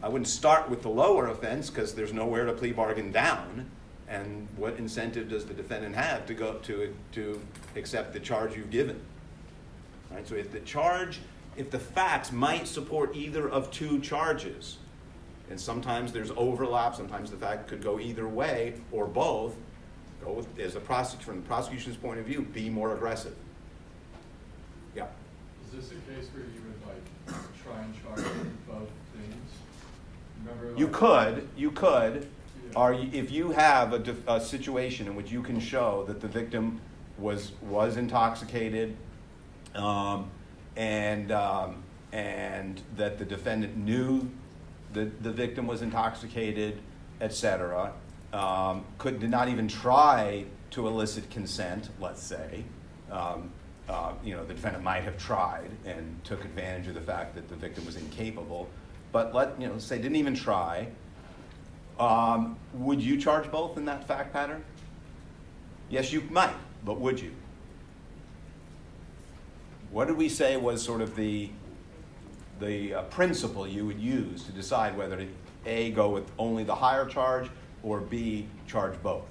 I wouldn't start with the lower offense because there's nowhere to plea bargain down. And what incentive does the defendant have to go to accept the charge you've given? Right? So if the facts might support either of two charges, and sometimes there's overlap, sometimes the fact could go either way or both, go with, from the prosecution's point of view, be more aggressive. Yeah. Is this a case where you would like try and charge both things? Remember, You could, if you have a situation in which you can show that the victim was intoxicated, and that the defendant knew that the victim was intoxicated, etc., did not even try to elicit consent, let's say. The defendant might have tried and took advantage of the fact that the victim was incapable, but let's say didn't even try. Would you charge both in that fact pattern? Yes, you might, but would you? What did we say was sort of the principle you would use to decide whether to A, go with only the higher charge, or B, charge both?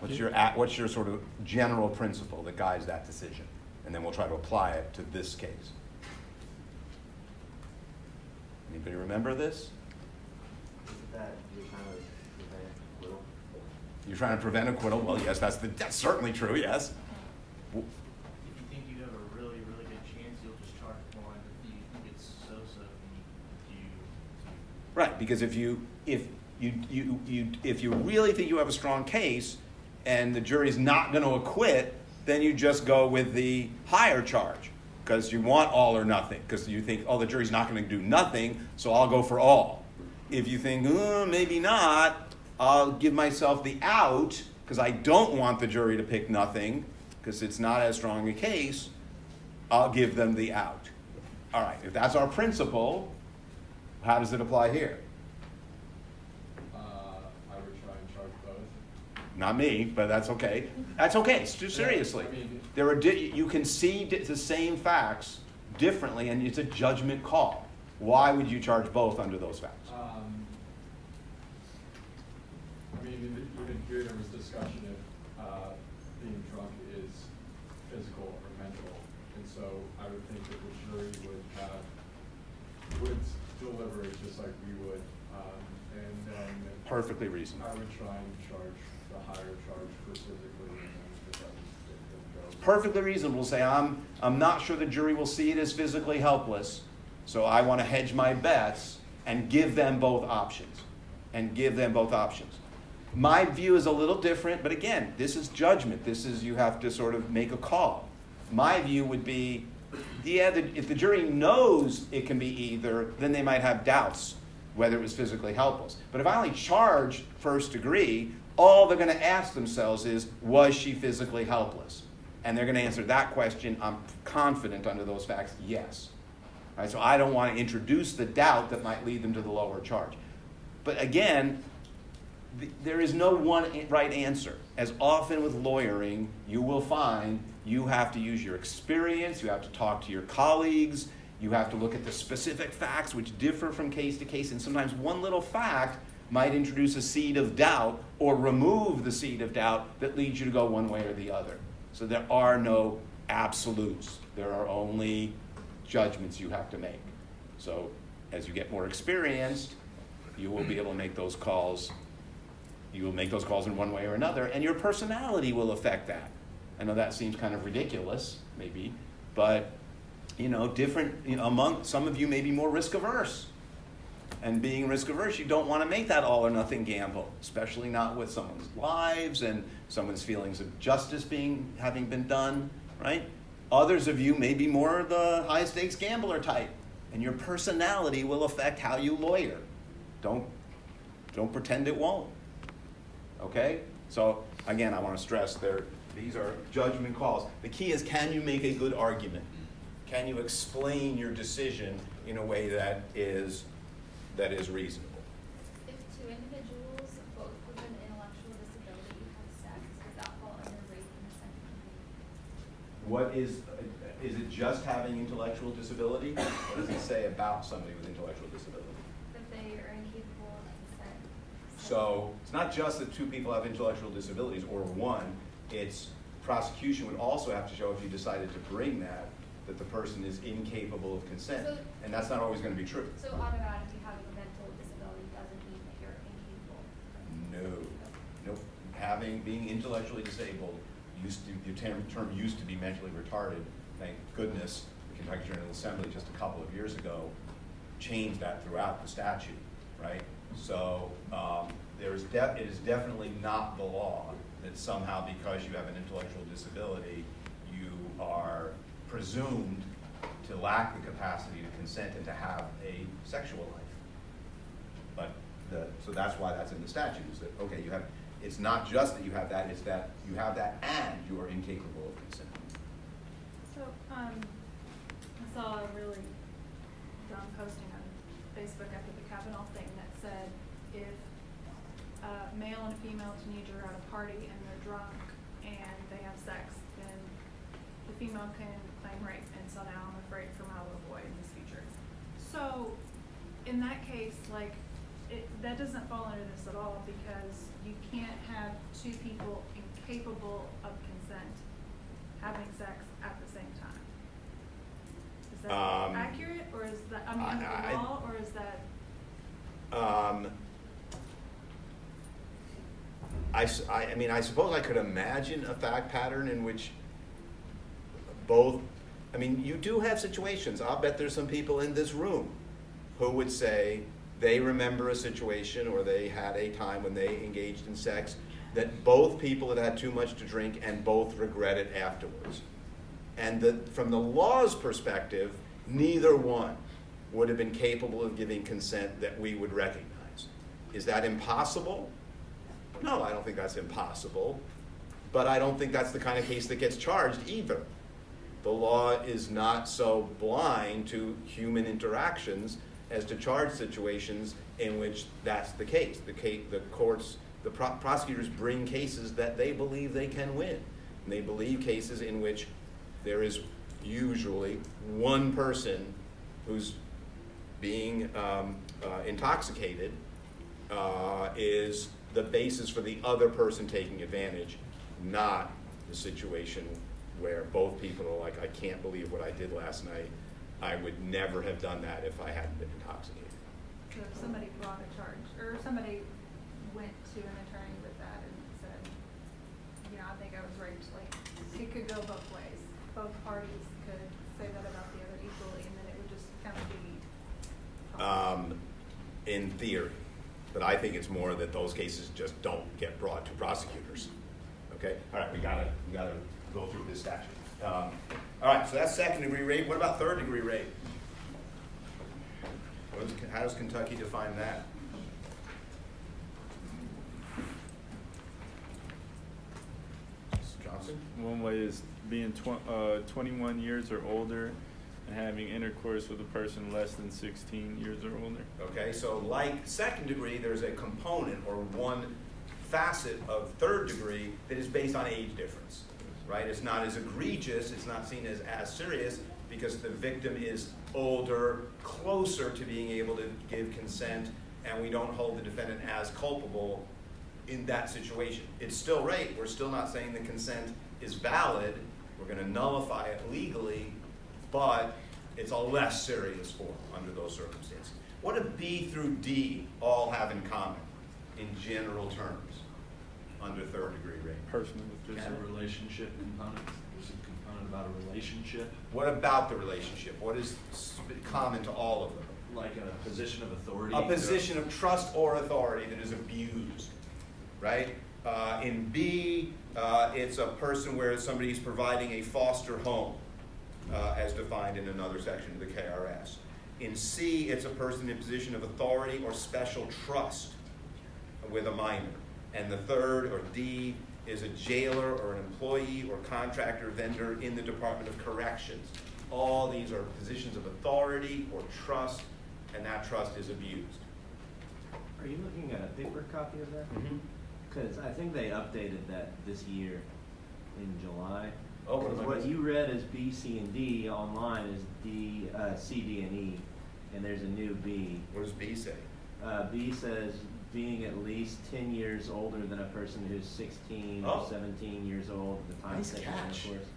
What's your sort of general principle that guides that decision? And then we'll try to apply it to this case. Anybody remember this? Isn't that you're trying to prevent acquittal? You're trying to prevent acquittal? Well, yes, that's certainly true, yes. If you think you have a really, really good chance, you'll just charge more. If you think it's so-so, you Right, because if you really think you have a strong case and the jury's not going to acquit, then you just go with the higher charge because you want all or nothing, because you think, oh, the jury's not going to do nothing, so I'll go for all. If you think, maybe not, I'll give myself the out because I don't want the jury to pick nothing because it's not as strong a case, I'll give them the out. All right, if that's our principle, how does it apply here? I would try and charge both. Not me, but that's okay. That's okay. Seriously, you can see the same facts differently, and it's a judgment call. Why would you charge both under those facts? Even here there was discussion if being drunk is physical or mental, and so I would think that the jury would deliberate just like we would, and then Perfectly reasonable. I would try and charge the higher charge for physically, and then if that was Perfectly reasonable to say, I'm not sure the jury will see it as physically helpless, so I want to hedge my bets and give them both options. My view is a little different, but again, this is judgment. You have to sort of make a call. My view would be, if the jury knows it can be either, then they might have doubts whether it was physically helpless. But if I only charge first degree, all they're going to ask themselves is, was she physically helpless? And they're going to answer that question, I'm confident under those facts, yes. All right, so I don't want to introduce the doubt that might lead them to the lower charge. But again, there is no one right answer. As often with lawyering, you will find you have to use your experience, you have to talk to your colleagues, you have to look at the specific facts which differ from case to case, and sometimes one little fact might introduce a seed of doubt or remove the seed of doubt that leads you to go one way or the other. So there are no absolutes. There are only judgments you have to make. So as you get more experienced, you will be able to make those calls. You will make those calls in one way or another, and your personality will affect that. I know that seems kind of ridiculous, maybe, but among some of you may be more risk averse. And being risk averse, you don't want to make that all or nothing gamble, especially not with someone's lives and someone's feelings of justice having been done, right? Others of you may be more the high stakes gambler type, and your personality will affect how you lawyer. Don't pretend it won't. Okay? So again, I want to stress these are judgment calls. The key is, can you make a good argument? Can you explain your decision in a way that is reasonable? If two individuals, both with an intellectual disability, have sex, does that fall under rape in the second degree? What is it just having intellectual disability? What does it say about somebody with intellectual disability? That they are incapable of consent. So it's not just that two people have intellectual disabilities or one, it's prosecution would also have to show, if you decided to bring that the person is incapable of consent. So, and that's not always going to be true. So automatically having a mental disability doesn't mean that you're incapable. No. Being intellectually disabled, the term used to be mentally retarded. Thank goodness the Kentucky General Assembly just a couple of years ago changed that throughout the statute, right? So it is definitely not the law that somehow because you have an intellectual disability, you are presumed to lack the capacity to consent and to have a sexual life. So that's why that's in the statute, is that, okay, it's not just that you have that, it's that you have that and you are incapable of consent. So, I saw a really dumb posting on Facebook after the Kavanaugh thing that said, if a male and a female teenager are at a party and they're drunk and they have sex, then the female can claim rape, and so now I'm afraid for my little boy in his future. So, in that case, that doesn't fall under this at all, because you can't have two people incapable of consent having sex at the same time. Is that accurate, or is that, under the law, or is that? I suppose I could imagine a fact pattern in which you do have situations. I'll bet there's some people in this room who would say they remember a situation or they had a time when they engaged in sex that both people had too much to drink and both regret it afterwards. And from the law's perspective, neither one would have been capable of giving consent that we would recognize. Is that impossible? No, I don't think that's impossible. But I don't think that's the kind of case that gets charged either. The law is not so blind to human interactions as to charge situations in which that's the case. The prosecutors bring cases that they believe they can win. And they believe cases in which there is usually one person who's being intoxicated is the basis for the other person taking advantage, not the situation where both people are like, I can't believe what I did last night. I would never have done that if I hadn't been intoxicated. So if somebody brought a charge, or somebody went to an attorney with that and said, I think I was raped, it could go both ways. Both parties could say that about the other equally, and then it would just kind of be. In theory, but I think it's more that those cases just don't get brought to prosecutors. Okay, all right, we gotta go through this statute. All right, so that's second-degree rape. What about third-degree rape? How does Kentucky define that? Johnson? One way is being 21 years or older and having intercourse with a person less than 16 years or older. Okay, so like second degree, there's a component or one facet of third degree that is based on age difference, right? It's not as egregious, it's not seen as serious because the victim is older, closer to being able to give consent, and we don't hold the defendant as culpable in that situation. It's still rape. We're still not saying the consent is valid. We're going to nullify it legally, but it's a less serious form under those circumstances. What do B through D all have in common, in general terms, under third-degree rape? Personal There's a relationship component, there's a component about a relationship, What about the relationship? What is common to all of them? like a position of authority. A position of trust or authority that is abused, right? In B, it's a person where somebody's providing a foster home, as defined in another section of the KRS. In C, it's a person in a position of authority or special trust with a minor. And the third, or D, is a jailer or an employee or contractor vendor in the Department of Corrections. All these are positions of authority or trust, and that trust is abused. Are you looking at a paper copy of that? Mm-hmm. Because I think they updated that this year in July. Oh, what am I Because what missing? you read as B, C, and D online is D, C, D, and E, and there's a new B. What does B say? B says being at least 10 years older than a person who's 16 Oh. or 17 years old at the time Nice of sexual catch. intercourse.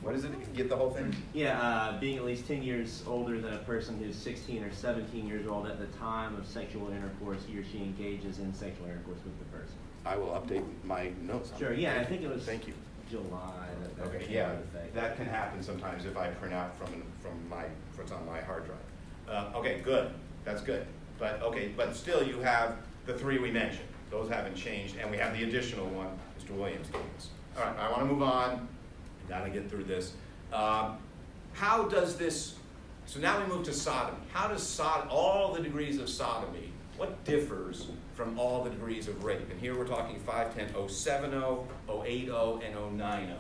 What is it? Get the whole thing? Yeah, being at least 10 years older than a person who's 16 or 17 years old at the time of sexual intercourse, he or she engages in sexual intercourse with the person. I will update my notes. Sure, yeah, I think it was Thank you. July that Okay, came yeah, into effect. that can happen sometimes if I print out from what's on my hard drive. Okay, good, that's good. But still you have the three we mentioned. Those haven't changed, and we have the additional one Mr. Williams gave us. All right, I want to move on. Gotta get through this. How does this, so now we move to sodomy. How does all the degrees of sodomy, what differs from all the degrees of rape? And here we're talking 510, 070, 080, and 090,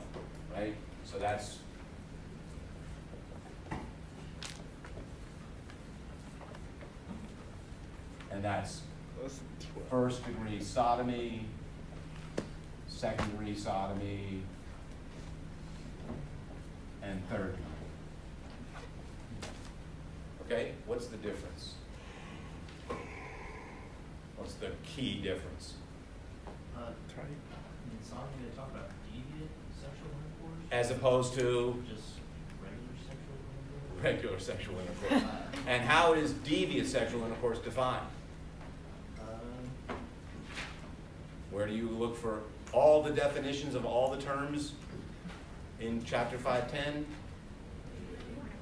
right? So that's, and that's first degree sodomy, second degree sodomy, and third degree. Okay, what's the difference? What's the key difference? In sodomy, they talk about deviant sexual intercourse, As opposed to just regular sexual intercourse. regular sexual intercourse. And how is deviant sexual intercourse defined? Where do you look for all the definitions of all the terms in chapter 510?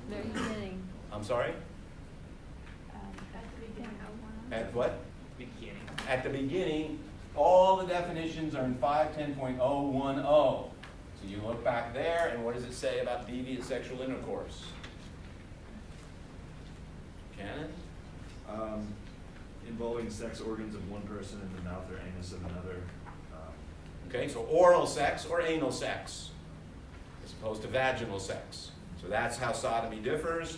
Very beginning. I'm sorry? At the beginning of one. At what? Beginning. At the beginning, all the definitions are in 510.010. So you look back there, and what does it say about deviant sexual intercourse? Cannon? Involving sex organs of one person in the mouth or anus of another. Okay, so oral sex or anal sex, as opposed to vaginal sex. So that's how sodomy differs.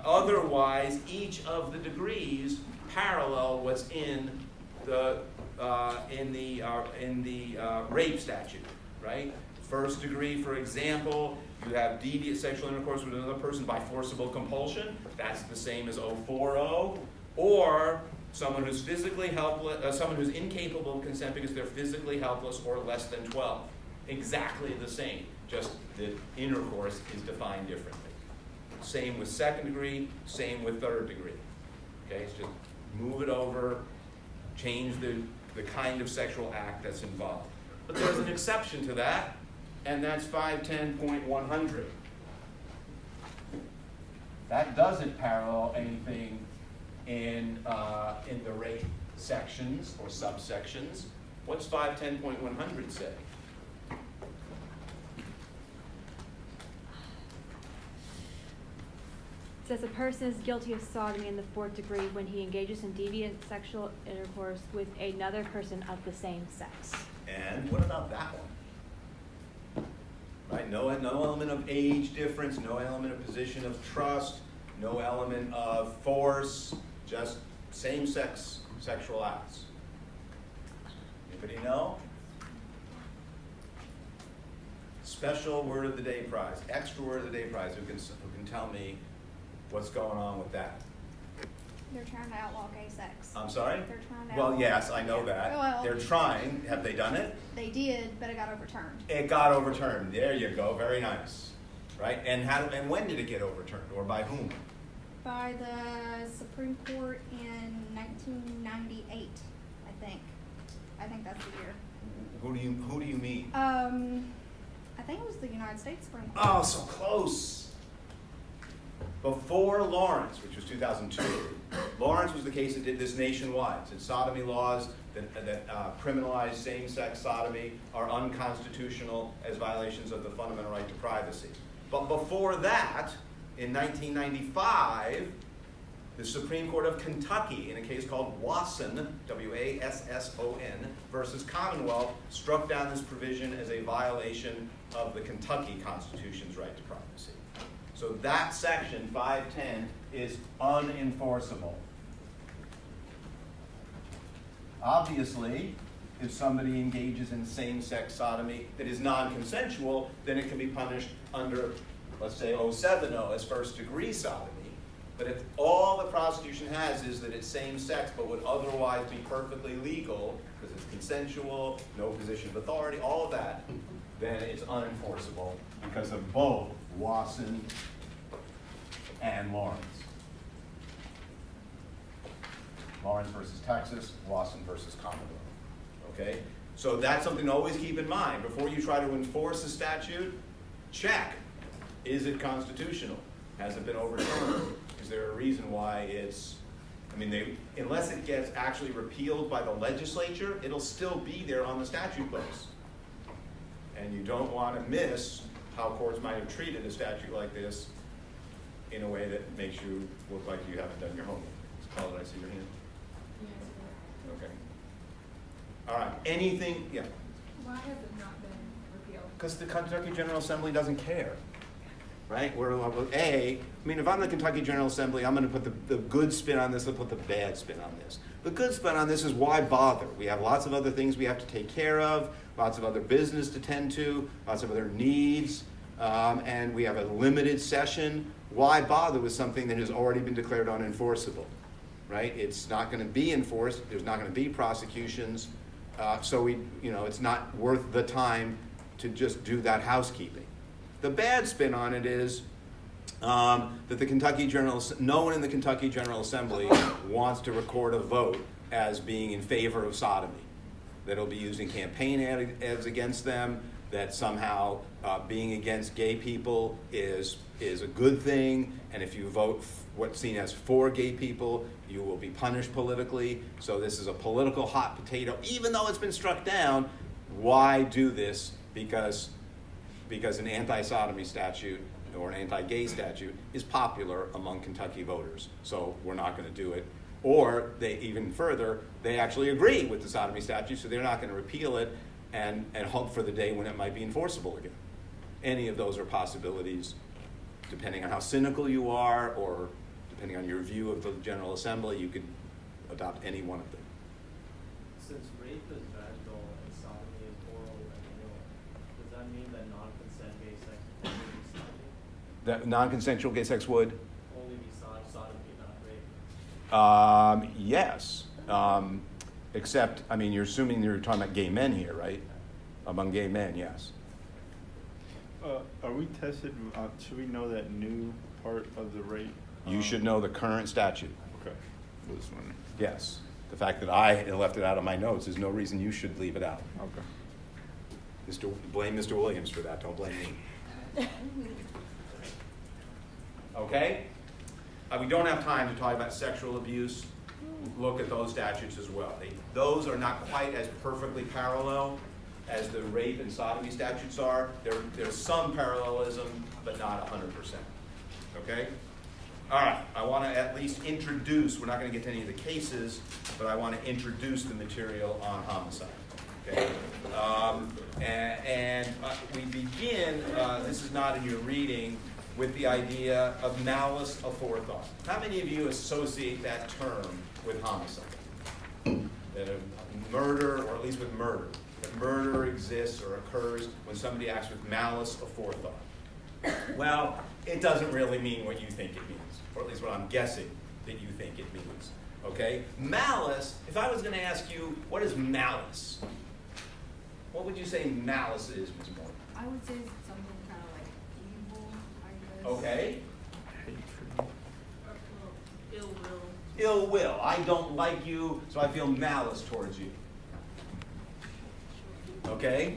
Otherwise, each of the degrees parallel what's in the rape statute, right? First degree, for example, you have deviant sexual intercourse with another person by forcible compulsion. That's the same as 040. Or someone who's physically helpless, someone who's incapable of consent because they're physically helpless or less than 12. Exactly the same, just the intercourse is defined differently. Same with second degree, same with third degree. Okay, it's just move it over, change the kind of sexual act that's involved. But there's an exception to that, and that's 510.100. That doesn't parallel anything in the rape sections or subsections. What's 510.100 say? Says a person is guilty of sodomy in the fourth degree when he engages in deviant sexual intercourse with another person of the same sex. And what about that one? Right, no element of age difference, no element of position of trust, no element of force, just same-sex sexual acts. Anybody know? Special word of the day prize, extra word of the day prize. Who can tell me what's going on with that? They're trying to outlaw gay sex. I'm sorry? They're trying to Well, outlaw. yes, I know that. Well, They're trying. Have they done it? They did, but it got overturned. It got overturned. There you go. Very nice. Right? And when did it get overturned, or by whom? By by the Supreme Court in 1998, I think. I think that's the year. Who do you mean? I think it was the United States Supreme Court. Oh, so close. Before Lawrence, which was 2002, Lawrence was the case that did this nationwide. It said sodomy laws that criminalize same-sex sodomy are unconstitutional as violations of the fundamental right to privacy. But before that, in 1995, the Supreme Court of Kentucky, in a case called Wasson, W-A-S-S-O-N, versus Commonwealth, struck down this provision as a violation of the Kentucky Constitution's right to privacy. So that section, 510, is unenforceable. Obviously, if somebody engages in same-sex sodomy that is non-consensual, then it can be punished under, let's say, 070 as first-degree sodomy. But if all the prosecution has is that it's same-sex but would otherwise be perfectly legal, because it's consensual, no position of authority, all of that, then it's unenforceable because of both Wasson and Lawrence. Lawrence versus Texas, Wasson versus Commonwealth. Okay? So that's something to always keep in mind. Before you try to enforce a statute, check. Is it constitutional? Has it been overturned? Is there a reason why it's, unless it gets actually repealed by the legislature, it'll still be there on the statute books. And you don't want to miss how courts might have treated a statute like this in a way that makes you look like you haven't done your homework. Paul, did I see your hand? Okay. All right. Anything? Yeah. Why has it not been repealed? Because the Kentucky General Assembly doesn't care. Right? If I'm the Kentucky General Assembly, I'm going to put the good spin on this and put the bad spin on this. The good spin on this is why bother? We have lots of other things we have to take care of, lots of other business to tend to, lots of other needs, and we have a limited session. Why bother with something that has already been declared unenforceable? Right? It's not going to be enforced. There's not going to be prosecutions. So it's not worth the time to just do that housekeeping. The bad spin on it is that no one in the Kentucky General Assembly wants to record a vote as being in favor of sodomy. That it'll be using campaign ads against them, that somehow being against gay people is a good thing, and if you vote what's seen as for gay people, you will be punished politically. So this is a political hot potato. Even though it's been struck down, why do this? Because an anti-sodomy statute or an anti-gay statute is popular among Kentucky voters. So we're not going to do it. Or they actually agree with the sodomy statute, so they're not going to repeal it and hope for the day when it might be enforceable again. Any of those are possibilities, depending on how cynical you are or depending on your view of the General Assembly, you could adopt any one of them. Since rape is vaginal and sodomy is oral and anal, does that mean that non-consent gay sex would only be sodomy? That non-consensual gay sex would? Only be sodomy, not rape? Yes. Except, you're assuming you're talking about gay men here, right? Among gay men, yes. Are we tested, should we know that new part of the rape? You should know the current statute. Okay. This one. Yes. The fact that I left it out of my notes is no reason you should leave it out. Okay. Blame Mr. Williams for that. Don't blame me. Okay? We don't have time to talk about sexual abuse. Look at those statutes as well. Those are not quite as perfectly parallel as the rape and sodomy statutes are. There's some parallelism, but not 100%. Okay? All right, I want to at least introduce, we're not going to get to any of the cases, but I want to introduce the material on homicide. Okay? We begin, this is not in your reading, with the idea of malice aforethought. How many of you associate that term with homicide? That a murder, or at least with murder, that murder exists or occurs when somebody acts with malice aforethought. Well, it doesn't really mean what you think it means, or at least what I'm guessing that you think it means. Okay? Malice, if I was going to ask you, what is malice? What would you say malice is, Ms. Moore? I would say something kind of like evil, I guess. Okay. ill will. I don't like you, so I feel malice towards you. Okay?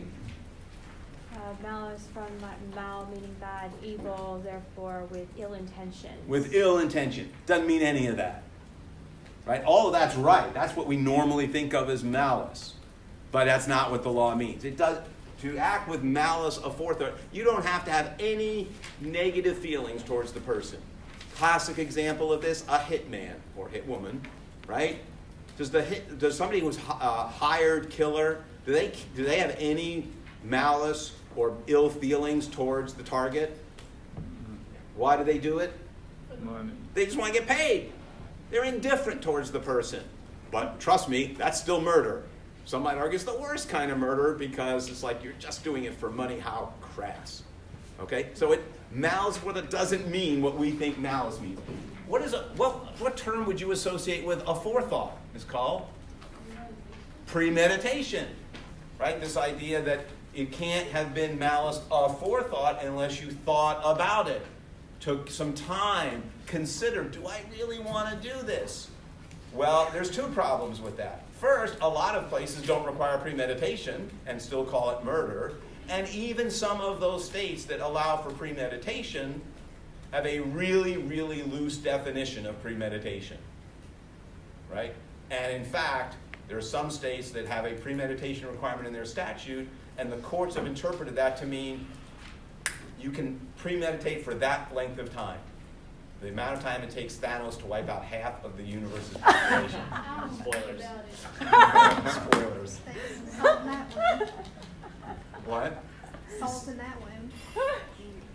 Malice from mal meaning bad, evil, therefore with ill intention. With ill intention. Doesn't mean any of that. Right? All of that's right. That's what we normally think of as malice. But that's not what the law means. It does. To act with malice aforethought, you don't have to have any negative feelings towards the person. Classic example of this, a hitman or hitwoman, right? Does somebody who's a hired killer, do they have any malice or ill feelings towards the target? Why do they do it? Money. They just want to get paid. They're indifferent towards the person. But trust me, that's still murder. Some might argue it's the worst kind of murder because it's like you're just doing it for money. How crass. Okay? So malice doesn't mean what we think malice means. What term would you associate with aforethought? It's called premeditation. Right? This idea that it can't have been malice aforethought unless you thought about it. Took some time, considered, do I really want to do this? Well, there's two problems with that. First, a lot of places don't require premeditation and still call it murder. And even some of those states that allow for premeditation have a really, really loose definition of premeditation. Right? And in fact, there are some states that have a premeditation requirement in their statute, and the courts have interpreted that to mean you can premeditate for that length of time. The amount of time it takes Thanos to wipe out half of the universe's population. Spoilers. Spoilers. Salt in that wound. What? Salt in that wound.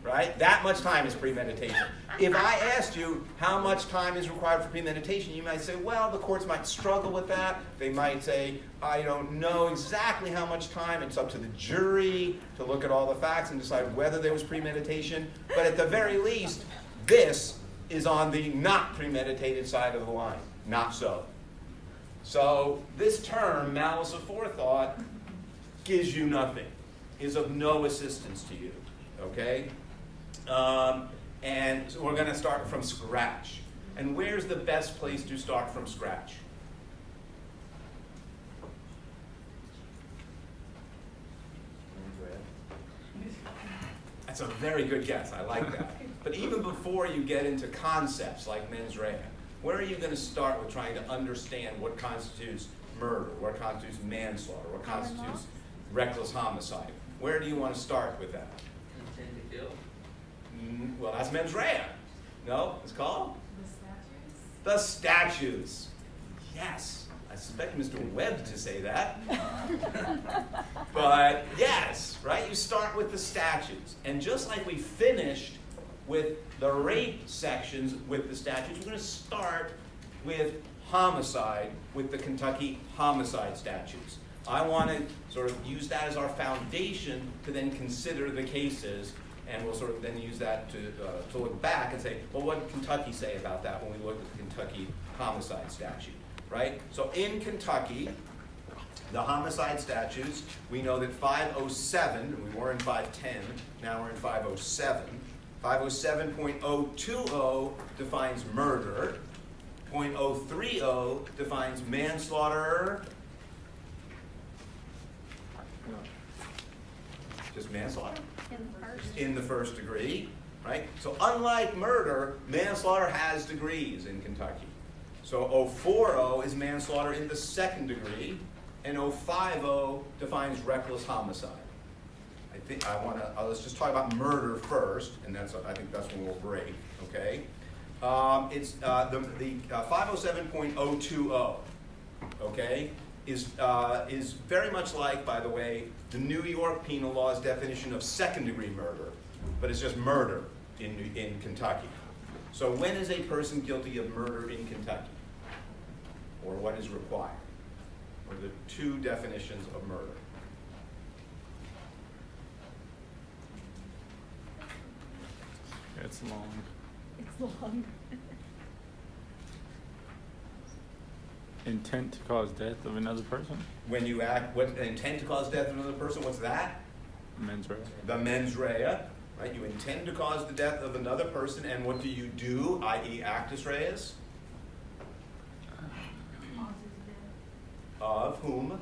Right? That much time is premeditation. If I asked you how much time is required for premeditation, you might say, well, the courts might struggle with that. They might say, I don't know exactly how much time. It's up to the jury to look at all the facts and decide whether there was premeditation. But at the very least, this is on the not premeditated side of the line. Not so. So this term, malice aforethought, gives you nothing, is of no assistance to you. Okay? And so we're going to start from scratch. And where's the best place to start from scratch? That's a very good guess. I like that. But even before you get into concepts like mens rea, where are you going to start with trying to understand what constitutes murder, what constitutes manslaughter, what constitutes reckless homicide? Where do you want to start with that? Intent to kill. Well, that's mens rea. No, it's called? The statutes? The statutes. Yes. I suspect Mr. Webb to say that. But yes, right? You start with the statutes. And just like we finished with the rape sections with the statutes, we're going to start with homicide with the Kentucky homicide statutes. I want to sort of use that as our foundation to then consider the cases, and we'll sort of then use that to look back and say, well, what did Kentucky say about that when we look at the Kentucky homicide statute, right? So in Kentucky, the homicide statutes, we know that 507, we were in 510, now we're in 507. 507.020 defines murder. .030 defines manslaughter. Just manslaughter? In the first degree, right? So unlike murder, manslaughter has degrees in Kentucky. So 040 is manslaughter in the second degree, and 050 defines reckless homicide. Let's just talk about murder first, and I think that's when we'll break, okay? It's the 507.020, okay, is very much like, by the way, the New York penal law's definition of second-degree murder, but it's just murder in Kentucky. So when is a person guilty of murder in Kentucky? Or what is required? Or the two definitions of murder? It's long. It's long. Intent to cause death of another person? When you act, what intent to cause death of another person, what's that? Mens rea. The mens rea, right? You intend to cause the death of another person, and what do you do, i.e. actus reus? of whom?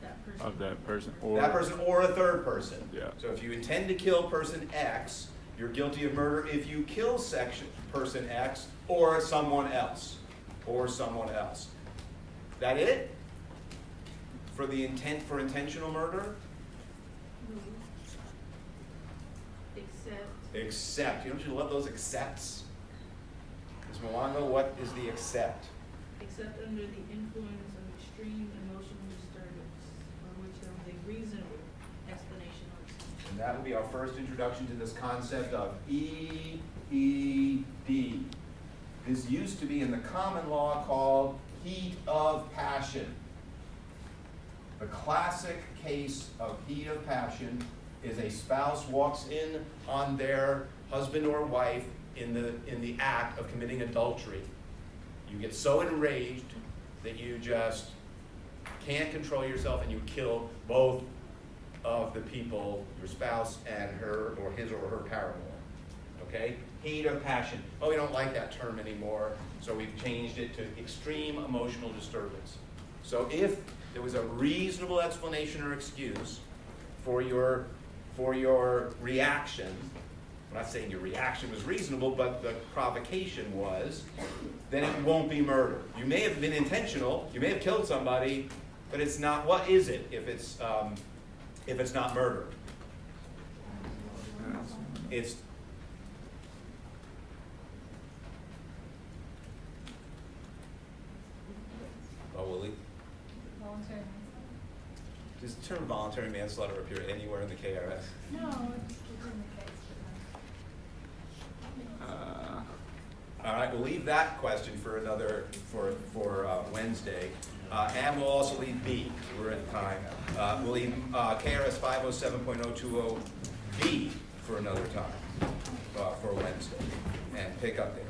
That person. Of that person, or. That person or a third person. Yeah. So if you intend to kill person X, you're guilty of murder if you kill person X or someone else. Or someone else. That it? For the intent for intentional murder? Except. Don't you love those excepts? Ms. Mwanga, what is the except? Except under the influence of extreme emotional disturbance, for which there was a reasonable explanation or excuse. And that would be our first introduction to this concept of EED. This used to be in the common law called heat of passion. The classic case of heat of passion is a spouse walks in on their husband or wife in the act of committing adultery. You get so enraged that you just can't control yourself and you kill both of the people, your spouse and her or his or her paramour. Okay? Heat of passion. Oh, we don't like that term anymore, so we've changed it to extreme emotional disturbance. So if there was a reasonable explanation or excuse for your reaction, I'm not saying your reaction was reasonable, but the provocation was, then it won't be murder. You may have been intentional, you may have killed somebody, but it's not. What is it if it's not murder? It's Willie. Voluntary Does the term voluntary manslaughter appear anywhere in the KRS? No, it's in the case for All right, we'll leave that question for another for Wednesday, and we'll also leave B. We're at time. We'll leave KRS 507.020B for another time for Wednesday, and pick up there.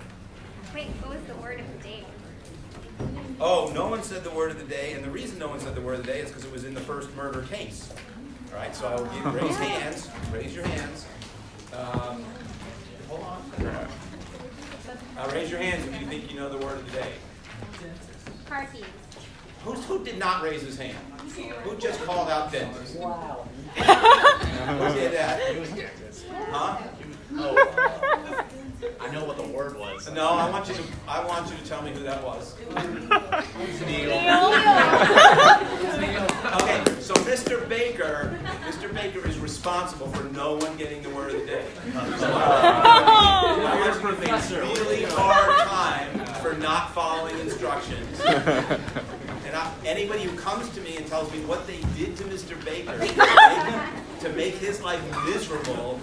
Wait, what was the word of the day? Oh, no one said the word of the day, and the reason no one said the word of the day is because it was in the first murder case. All right, so I will raise hands. Raise your hands. Hold on. Raise your hands if you think you know the word of the day. Car keys. Who did not raise his hand? Who just called out dentist? Wow. Who did that? Huh? Oh. I know what the word was. No, I want you to tell me who that was. Okay, so Mr. Baker is responsible for no one getting the word of the day. So I want you to face a really hard time for not following instructions. And anybody who comes to me and tells me what they did to Mr. Baker to make his life miserable